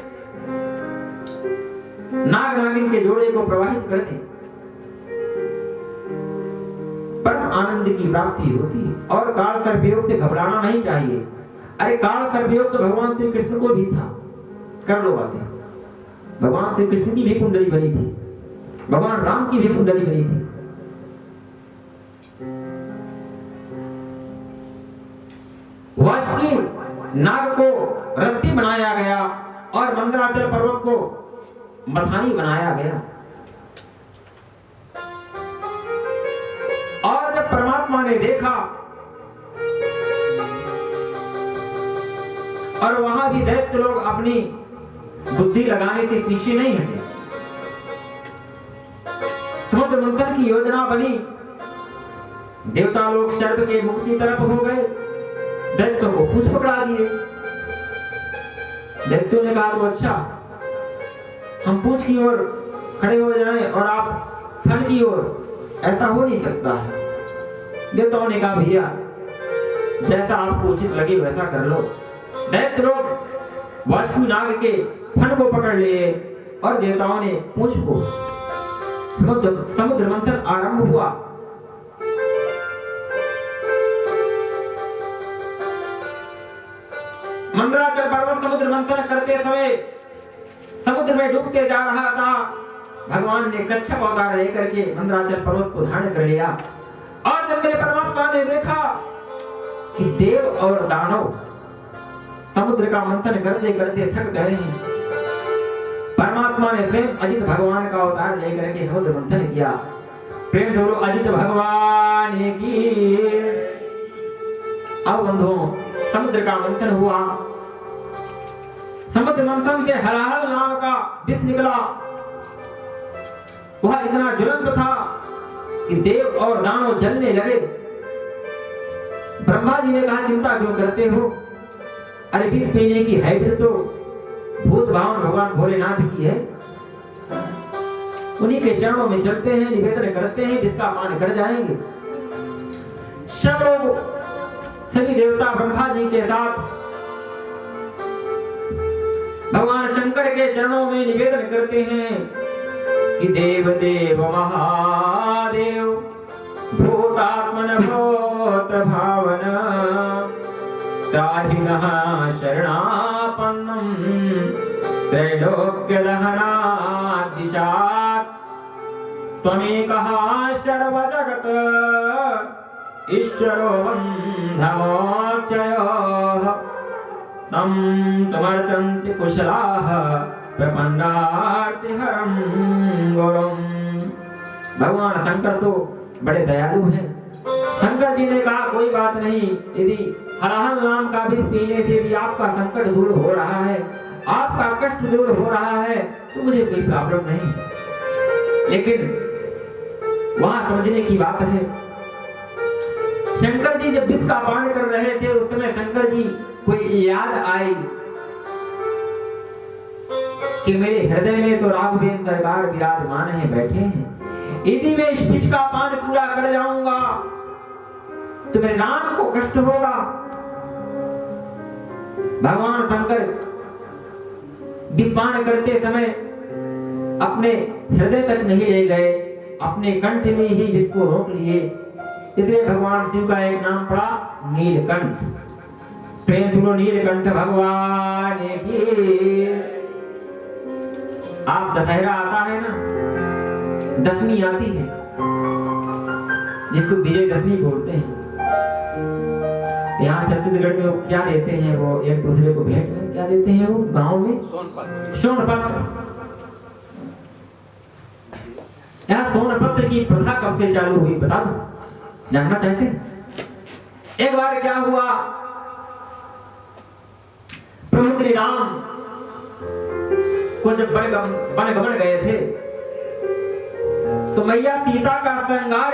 नाग नागिन के जोड़े को प्रवाहित कर दें, परम आनंद की प्राप्ति होती है। और काल सर्पयोग से घबराना नहीं चाहिए। अरे काल सर्पयोग तो भगवान श्री कृष्ण को भी था, कर लो बातें। भगवान श्री कृष्ण की भी कुंडली बनी थी, भगवान राम की भी कुंडली बनी थी। वासुकी नाग को रस्सी बनाया गया और मंदराचल पर्वत को मथानी बनाया गया। और जब परमात्मा ने देखा और वहां भी दैत्य लोग अपनी बुद्धि लगाने के पीछे नहीं हटे। समुद्र मंथन की योजना बनी, देवता लोग सर्प के मुख की तरफ हो गए, दैत्यों को पूछ पकड़ा दिए। दैत्यों ने कहा तो अच्छा, हम पूछ की ओर खड़े हो जाएं और आप फल की ओर, ऐसा हो नहीं सकता है। देवताओं ने कहा भैया जैसा आपको उचित लगे वैसा कर लो। दैत्य लोग वासुकी नाग के फन को पकड़ लिए और देवताओं ने पूछ को, समुद्र मंथन आरंभ हुआ। मंदराचल पर्वत समुद्र मंथन करते समय समुद्र में डूबते जा रहा था। भगवान ने कच्छप अवतार लेकर के मंदराचल पर्वत को धारण कर लिया। और जब मेरे परमात्मा ने देखा कि देव और दानव समुद्र का मंथन करते करते थक गए हैं, परमात्मा ने स्वयं अजित भगवान का अवतार लेकर के समुद्र मंथन किया। प्रेम से बोलो अजित भगवान की। अब बंधुओं समुद्र का मंथन हुआ। समुद्र मंथन से हलाहल नाम का विष निकला। वह इतना ज्वलंत था कि देव और दानव जलने लगे। ब्रह्मा जी ने कहा चिंता क्यों करते हो, अरे विष पीने की हैबिट तो भूत भावन भगवान भोलेनाथ की है, उन्हीं के चरणों में चलते हैं, निवेदन करते हैं, जिसका पान कर जाएंगे। सब लोग, सभी देवता ब्रह्मा जी के साथ भगवान शंकर के चरणों में निवेदन करते हैं कि देव देव महादेव भूतात्मन भूत भावन त्राहिनः शरणापन्नं त्रैलोक्य दहनादिशात् त्वमेकः सर्वजगत् ईश्वरो बन्धमोक्षयोः तं त्वमर्चन्ति कुशलाः प्रपन्नार्तिहरं गुरुम्। भगवान शंकर तो बड़े दयालु हैं। शंकर जी ने कहा कोई बात नहीं, यदि हलाहल नाम का विष पीने से यदि आपका संकट दूर हो रहा है, आपका कष्ट दूर हो रहा है, तो मुझे कोई प्रॉब्लम नहीं। लेकिन वहां समझने की बात है, शंकर जी जब विष का पान कर रहे थे उस समय शंकर जी कोई याद आई कि मेरे हृदय में तो राघवेंद्र सरकार विराजमान है, बैठे हैं। यदि मैं इस विष का पान पूरा कर जाऊंगा तो मेरे नाम को कष्ट होगा। भगवान शंकर विष पान करते समय अपने हृदय तक नहीं ले गए, अपने कंठ में ही विष को रोक लिए। इसलिए भगवान शिव का एक नाम पड़ा नीलकंठ। प्रेम सुनो नीलकंठ भगवान की। आप दशहरा आता है ना, दशमी आती है जिसको विजय दशमी बोलते हैं। यहाँ छत्तीसगढ़ में वो क्या देते हैं, वो एक दूसरे को भेंट में क्या देते हैं, वो गांव में सोनपत्र। यहाँ सोनपत्र की प्रथा कब से चालू हुई बता दो, जानना चाहते हैं? एक बार क्या हुआ, प्रभु श्री राम को जब वनगमन गए थे तो मैया सीता का श्रृंगार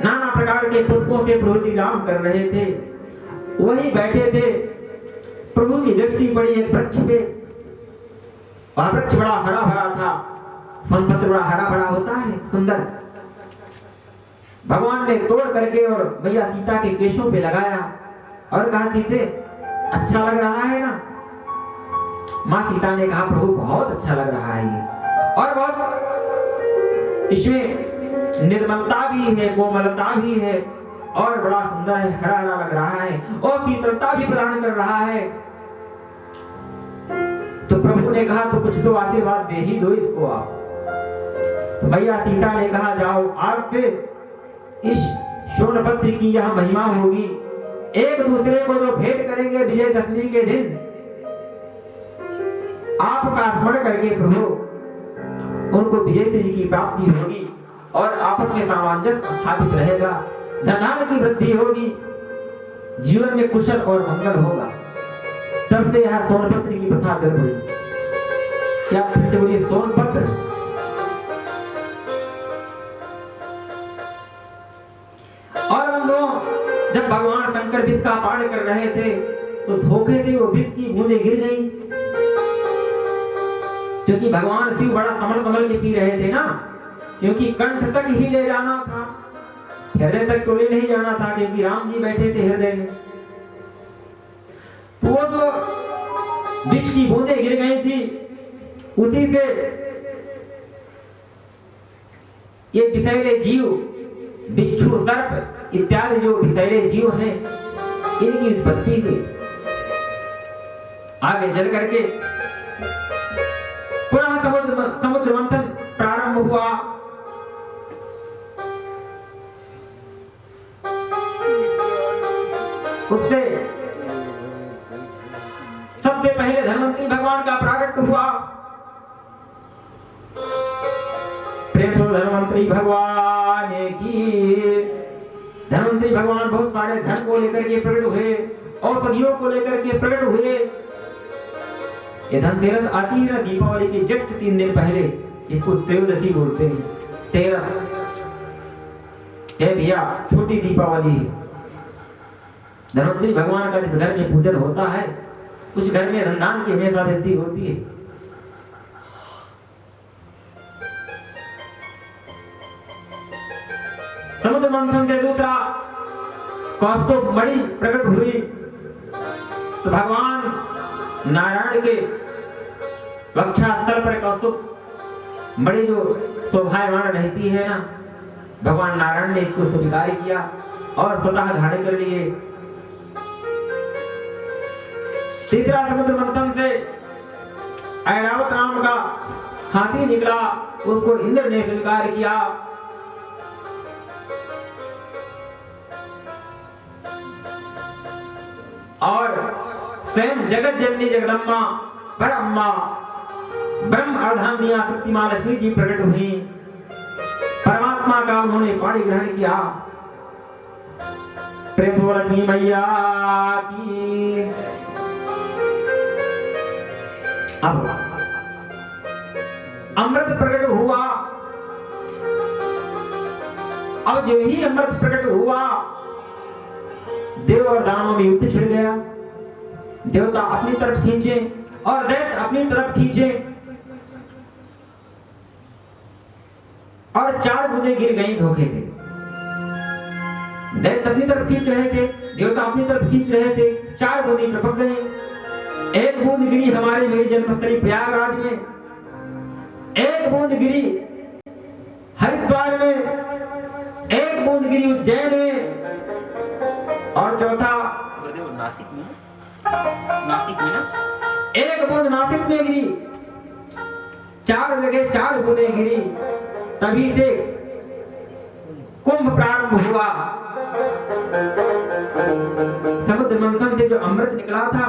नाना प्रकार के पुष्पों से प्रभु श्री राम कर रहे थे। वही बैठे थे, प्रभु की दृष्टि पड़ी एक वृक्ष पे। वह वृक्ष बड़ा हरा भरा था, सोनपत्र बड़ा हरा भरा होता है, सुंदर। भगवान ने तोड़ करके और मैया सीता के केशों पे लगाया और कहा सीते अच्छा लग रहा है ना। माँ सीता ने कहा प्रभु बहुत अच्छा लग रहा है ये, और बहुत इसमें निर्मलता भी है, कोमलता भी है और बड़ा सुंदर है, हरा हरा लग रहा है और शीतलता भी प्रदान कर रहा है। तो प्रभु ने कहा तो कुछ तो आशीर्वाद दे ही दो इसको आप। तो मैया सीता ने कहा जाओ, आज से इस सोनपत्र की यह महिमा होगी, एक दूसरे को जो भेंट करेंगे विजयदशमी के दिन, आपका स्मरण करके प्रभु उनको विजय की प्राप्ति होगी और आपस में सामंजस्य स्थापित रहेगा, धन की वृद्धि होगी, जीवन में कुशल और मंगल होगा। तब से यह सोनपत्र की प्रथा चल रही। क्या फिर से बोलिए सोनपत्र। और हम लोग जब भगवान शंकर विष का पान कर रहे थे तो धोखे से वो विष की बूंदें गिर गई, क्योंकि भगवान शिव बड़ा कमल कमल के पी रहे थे ना, क्योंकि कंठ तक ही ले जाना था, हृदय तक तो ले नहीं जाना था, क्योंकि राम जी बैठे थे हृदय में। तो वो जो विष की बूंदें गिर गई थी, उसी से ये विषैले जीव, बिच्छू, सर्प इत्यादि जो विषैले जीव हैं, इनकी उत्पत्ति हुई। आगे चल करके पुनः समुद्र मंथन प्रारंभ हुआ। उससे सबसे पहले धन्वंतरी भगवान का प्राकट्य हुआ। प्रेम तो धन्वंतरी भगवान की। धन्वंतरी भगवान बहुत सारे धन को लेकर के प्रकट हुए, औषधियों को लेकर के प्रकट हुए। ये धनतेरस आती है ना दीपावली के जस्ट 3 दिन पहले, इसको त्रयोदशी बोलते हैं। 13 भैया छोटी दीपावली है। धन्वंतरी भगवान का जिस घर में पूजन होता है उस घर में धनदान की हमेशा वृद्धि होती है। समुद्र मंथन से दूसरा कौस्तुभ मणि प्रकट हुई तो भगवान नारायण के वक्षस्थल पर कौस्तुभ मणि जो शोभायमान रहती है ना, भगवान नारायण ने इसको स्वीकार किया और स्वतः धारण कर लिए। तीसरा समुद्र मंथन से ऐरावत नाम का हाथी निकला, उसको इंद्र ने स्वीकार किया। और स्वयं जगत जननी जगदम्बा परम्मा ब्रह्म अर्धांगिनी शक्ति मां लक्ष्मी जी प्रकट हुई। परमात्मा का उन्होंने पाणी ग्रहण किया। प्रेम हो लक्ष्मी मैया की। अब अमृत प्रकट हुआ। अब जो ही अमृत प्रकट हुआ, देव और दानवों में युद्ध छिड़ गया। देवता अपनी तरफ खींचे और दैत्य अपनी तरफ खींचे और 4 बूंदें गिर गई धोखे से। दैत्य अपनी तरफ खींच रहे थे, देवता अपनी तरफ खींच रहे थे, 4 बूंदें टपक गई। 1 बूंद गिरी हमारे मेरी जन्मस्थली प्रयागराज में, 1 बूंद गिरी हरिद्वार में, 1 बूंद गिरी उज्जैन में और चौथा नासिक में ना 1 बूंद नासिक में गिरी। 4 जगह 4 बूंदें गिरी। तभी से कुंभ प्रारंभ हुआ। समुद्र मंथन से जो अमृत निकला था,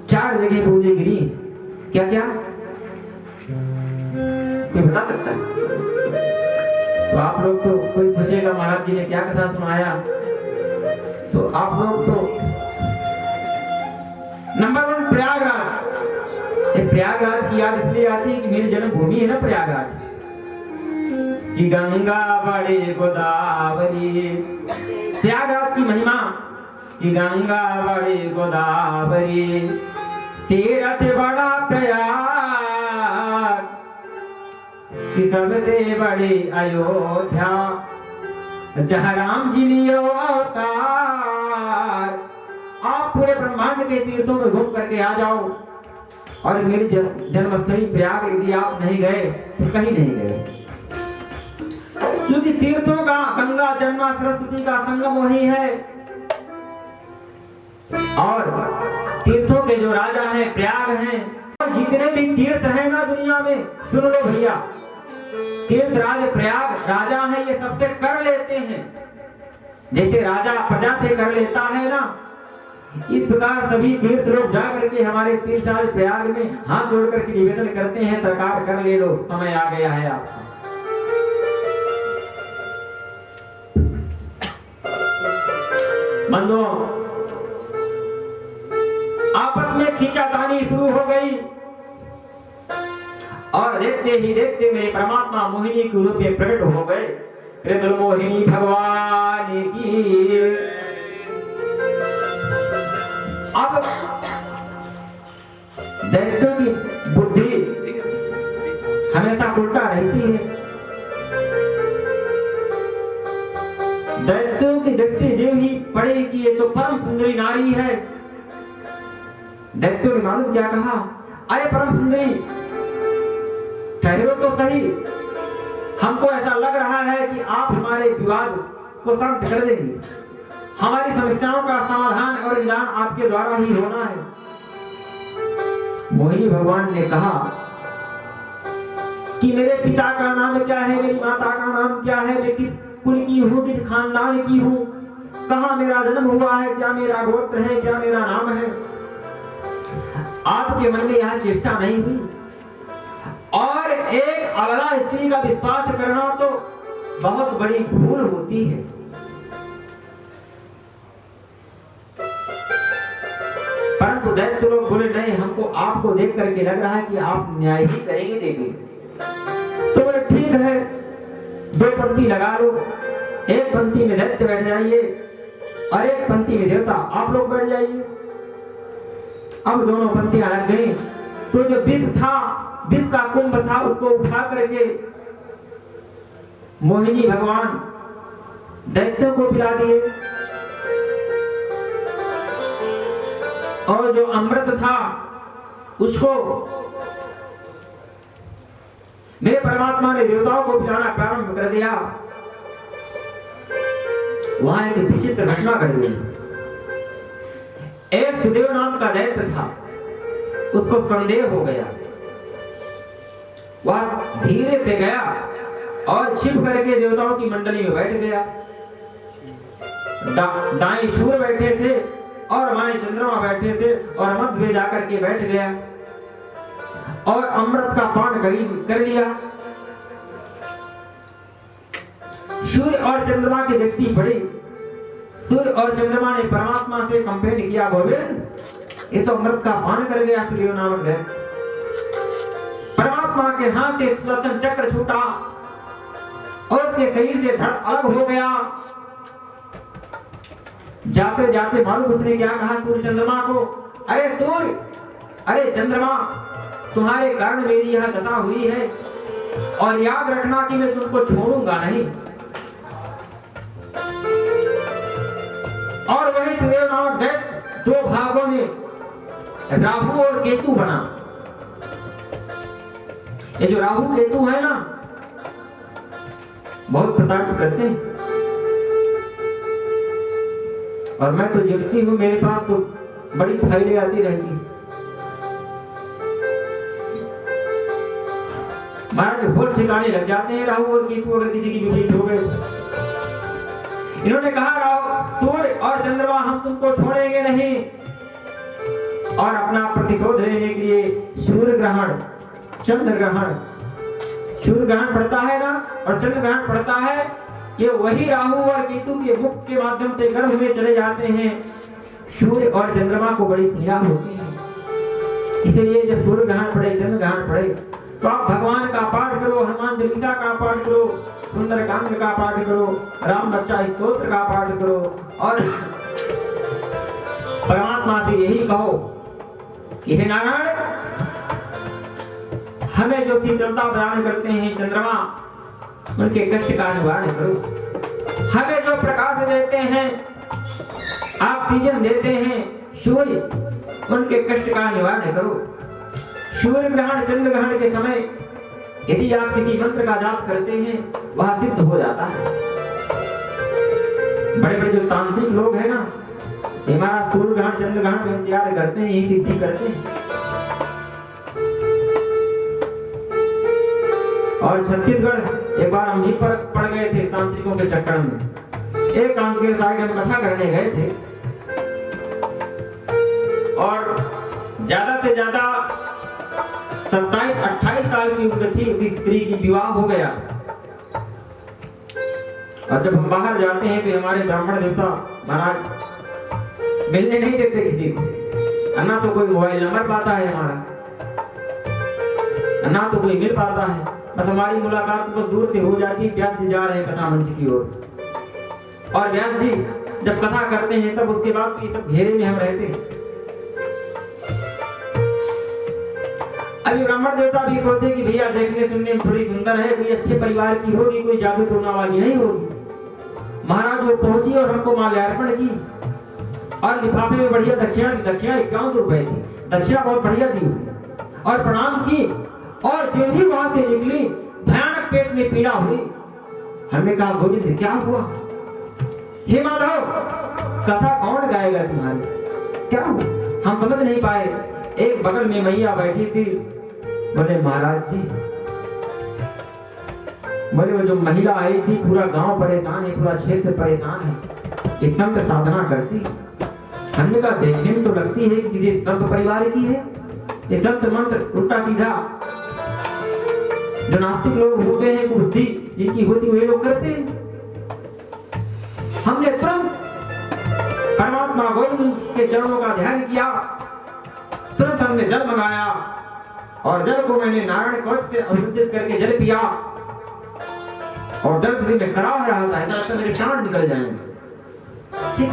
4 जगह बूंदें गिरी। क्या क्या कोई बता सकता है? तो आप लोग तो कोई पूछेगा महाराज जी ने क्या कथा सुनाया, तो आप लोग तो नंबर 1 प्रयागराज। प्रयागराज की याद इसलिए आती है कि मेरी जन्मभूमि है ना प्रयागराज कि गंगा बड़ी गोदावरी। प्रयागराज की महिमा कि गंगा बड़ी गोदावरी, तीरथ बड़ा प्रयाग कि सबसे बड़ी अयोध्या, जहाँ राम जी लियो अवतार। आप पूरे ब्रह्मांड के तीर्थों में घूम करके आ जाओ और मेरी जन्मस्थली प्रयाग यदि आप नहीं गए तो कहीं नहीं गए, क्योंकि तीर्थों का गंगा जमुना सरस्वती का संगम वही है। और तीर्थों के जो राजा हैं प्रयाग हैं। और जितने भी तीर्थ हैं ना दुनिया में, सुन लो भैया, तीर्थ राज प्रयाग राजा है, ये सबसे कर लेते हैं। जैसे राजा प्रजा से कर लेता है ना, इस प्रकार सभी तीर्थ लोग जा करके हमारे तीर्थ राज प्रयाग में हाथ जोड़ करके निवेदन करते हैं, सरकार कर ले लो, समय आ गया है आपका। बंधुओं, आपस में खींचातानी शुरू हो गई और देखते ही देखते मेरे परमात्मा मोहिनी के रूप में प्रकट हो गए। त्रिपुर मोहिनी भगवान की। अब दैत्यों की बुद्धि हमेशा उल्टा रहती है। दैत्यों की दृष्टि जो ही पड़े कि ये तो परम सुंदरी नारी है। दैत्यों ने मालूम क्या कहा, अरे परम सुंदरी ठहरो तो सही, हमको ऐसा लग रहा है कि आप हमारे विवाद को शांत कर देंगे, हमारी समस्याओं का समाधान और निदान आपके द्वारा ही होना है। मोहिनी भगवान ने कहा कि मेरे पिता का नाम क्या है, मेरी माता का नाम क्या है, मैं किस कुल की हूँ, किस खानदान की हूँ, कहाँ मेरा जन्म हुआ है, क्या मेरा गोत्र है, क्या मेरा नाम है। आपके मन में यह चेष्टा नहीं हुई। और एक अबला स्त्री का विश्वास करना तो बहुत बड़ी भूल होती है। परंतु दैत्य लोग बोले नहीं, हमको आपको देख करके लग रहा है कि आप न्याय ही करेंगे देंगे। तो बोले ठीक है, 2 पंक्ति लगा लो, एक पंक्ति में दैत्य बैठ जाइए और एक पंक्ति में देवता आप लोग बैठ जाइए। अब दोनों पंक्तियां लग गई तो जो विष था, विष का कुंभ था, उसको उठा करके मोहिनी भगवान दैत्यों को पिला दिए और जो अमृत था उसको मेरे परमात्मा ने देवताओं को पिलाना प्रारंभ कर दिया। वहां एक विचित्र घटना घट गई। एक सुदेव नाम का दैत्य था, उसको संदेह हो गया। वह धीरे से गया और छिप करके देवताओं की मंडली में बैठ गया। दाएं सूर्य बैठे थे और बाएं चंद्रमा बैठे थे और मध्य में जाकर के बैठ गया और अमृत का पान कर लिया। सूर्य और चंद्रमा की दृष्टि पड़ी। सूर्य और चंद्रमा ने परमात्मा से कंपेयर किया, गोविंद ये तो अमृत का पान कर गया सुदेव नामक है। परमात्मा के हाथ से सुदर्शन चक्र छूटा और उसके शरीर से धड़ अलग हो गया। जाते जाते मालूम उसने क्या कहा सूर्य चंद्रमा को, अरे सूर्य, अरे चंद्रमा, तुम्हारे कारण मेरी यह दशा हुई है और याद रखना कि मैं तुमको छोड़ूंगा नहीं। और वही सुदेव नामक दैत्य दो भागों में राहु और केतु बना। ये जो राहु केतु है ना, बहुत प्रताप करते हैं। और मैं तो जिप्सी हूं, मेरे पास तो बड़ी फाइलें आती रहती। महाराज होश ठिकाने लग जाते हैं राहु और केतु अगर किसी की विपरीत हो गए। इन्होंने कहा राहु, सूर्य और चंद्रमा हम तुमको छोड़ेंगे नहीं। और अपना प्रतिशोध लेने के लिए सूर्य ग्रहण, चंद्र ग्रहण, सूर्य ग्रहण पड़ता है ना और चंद्र ग्रहण पड़ता है, ये वही राहु और केतु के मुख के माध्यम से गर्भ में चले जाते हैं। सूर्य और चंद्रमा को बड़ी पीड़ा होती है। इसलिए जब सूर्य ग्रहण पड़े, चंद्र ग्रहण पड़े, तो आप भगवान का पाठ करो, हनुमान चालीसा का पाठ करो, सुंदरकांड का पाठ करो, राम बच्चा स्तोत्र का पाठ करो और परमात्मा से यही कहो कि हे नारायण, हमें जो शीतलता प्रदान करते हैं चंद्रमा, उनके कष्ट का निवारण करो। हमें जो प्रकाश देते हैं, ऑक्सीजन देते हैं सूर्य, उनके कष्ट का निवारण करो। सूर्य ग्रहण, चंद्र ग्रहण के समय यदि आप किसी मंत्र का जाप करते हैं, वह सिद्ध हो जाता है। बड़े बड़े जो तांत्रिक लोग हैं ना, हमारा सूर्य ग्रहण चंद्र ग्रहण में इंतजार करते हैं, यही सिद्धि करते हैं। और छत्तीसगढ़ एक बार हम भी पड़ गए थे तांत्रिकों के चक्कर में। एक तांत्रिक साइड हम कथा करने गए थे और ज्यादा से ज्यादा 27-28 साल की उम्र थी उसी स्त्री की, विवाह हो गया। और जब हम बाहर जाते हैं तो हमारे ब्राह्मण देवता महाराज मिलने नहीं देते किसी को। ना तो कोई मोबाइल नंबर पाता है हमारा, ना तो कोई मिल पाता है। बस हमारी मुलाकात तो दूर से हो जाती। व्यास जी जा रहे हैं कथा मंच की ओर और व्यास जी जब कथा करते हैं तब उसके बाद तो सब घेरे में हम रहते हैं। अभी ब्राह्मण देवता भी सोचे कि भैया देखने सुनने में थोड़ी सुंदर है, कोई अच्छे परिवार की होगी, कोई जादू टोना वाली नहीं होगी। महाराज वो पहुंची और हमको माल्यार्पण की और लिफाफे में बढ़िया दक्षिणा 51 रुपए थी। दक्षिणा बहुत बढ़िया दी और प्रणाम की। और जो ही वहां से निकली, भयानक पेट में पीड़ा हुई। हमने कहा गोविंद क्या हुआ? हे माधव, कथा कौन गाएगा तुम्हारी? क्या हुआ? हम समझ नहीं पाए। एक बगल में मैया बैठी थी। बोले महाराज जी, बोले वो जो महिला आई थी, पूरा गांव परेशान है, पूरा क्षेत्र परेशान है, एकदम से साधना करती। हमने कहा देखने में तो लगती है कि किसी संत परिवार की है। ये तंत्र मंत्र उल्टा सीधा जो नास्तिक लोग होते हैं, बुद्धि जिनकी होती वे लोग करते हैं। हमने तुरंत परमात्मा गोविंद के चरणों का ध्यान किया। तुरंत हमने जल मंगाया और जल को मैंने नारायण कवच से अभिषेक करके जल पिया और दर्द से मैं कराह रहा था, ऐसा लगता मेरे प्राण निकल जाएंगे। ठीक।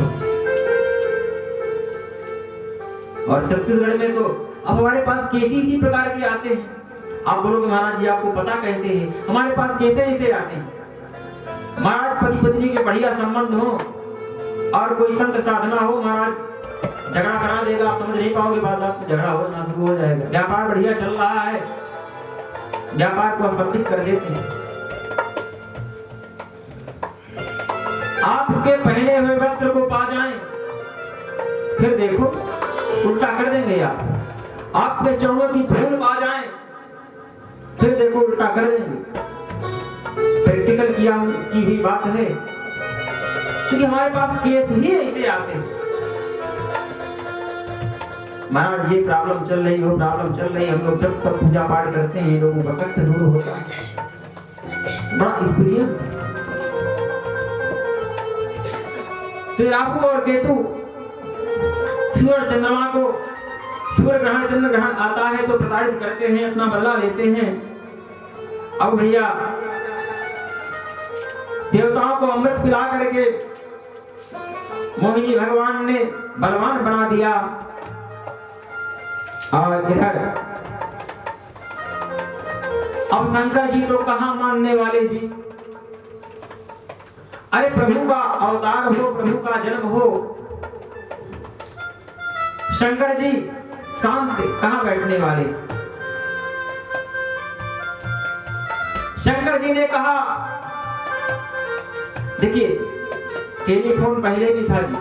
और छत्तीसगढ़ में तो अब हमारे पास केसी इसी प्रकार के आते हैं। आप बोलोगे महाराज जी आपको पता कहते हैं, हमारे पास कैसे ऐसे आते हैं। महाराज पति पत्नी के बढ़िया संबंध हो और कोई संत साधना हो, महाराज झगड़ा करा देगा। आप समझ नहीं पाओगे बात, आपको झगड़ा हो ना शुरू हो जाएगा। व्यापार बढ़िया चल रहा है, व्यापार को स्पर्शित कर देते हैं। आप आपके पहने हुए वस्त्र को पा जाएं, फिर देखो उल्टा कर देंगे आप। आपके चरणों की धूल पा जाएं, फिर देखो उल्टा कर देंगे। प्रैक्टिकल की हुई बात है, क्योंकि हमारे पास केस ही ऐसे आते हैं। महाराज ये प्रॉब्लम चल रही, वो प्रॉब्लम चल रही, हम लोग जब तक पूजा पाठ करते हैं लोगों का कष्ट दूर होता है। बड़ा एक्सपीरियंस। तो राहु और केतु सूर्य चंद्रमा को, सूर्य ग्रहण चंद्र ग्रहण आता है तो प्रताड़ित करते हैं, अपना बदला लेते हैं। अब भैया देवताओं को अमृत पिला करके मोहिनी भगवान ने बलवान बना दिया। और इधर अब शंकर जी तो कहां मानने वाले जी। अरे प्रभु का अवतार हो, प्रभु का जन्म हो, शंकर जी शांत कहां बैठने वाले। शंकर जी ने कहा, देखिए टेलीफोन पहले भी था जी,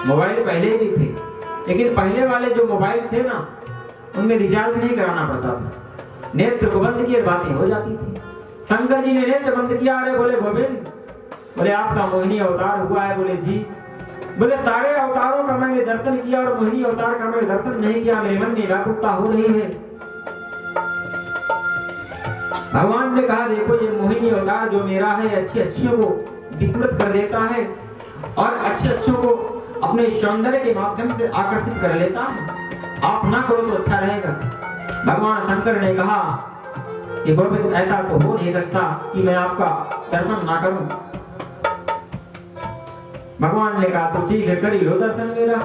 मोबाइल पहले भी थे, लेकिन पहले वाले जो मोबाइल थे ना उनमें रिचार्ज नहीं कराना पड़ता था। नेत्र को बंद किए बातें हो जाती थी। शंकर जी ने नेत्र बंद किया। अरे बोले गोविंद, बोले आपका मोहिनी अवतार हुआ है। बोले जी, बोले सारे अवतारों का मैंने दर्शन किया और मोहिनी अवतार का मैंने दर्शन नहीं किया, मेरे मन में व्याकुलता हो रही है। भगवान ने कहा, देखो ये मोहिनी अवतार जो मेरा है अच्छे अच्छों को विकृत कर देता है और अच्छे अच्छों को अपने सौंदर्य के माध्यम से आकर्षित कर लेता है। आप ना करो तो अच्छा रहेगा। भगवान शंकर ने कहा कि गोविंद ऐसा तो हो नहीं सकता कि मैं आपका दर्शन ना करूं। भगवान ने कहा तो ठीक है, कर ही लो दर्शन मेरा।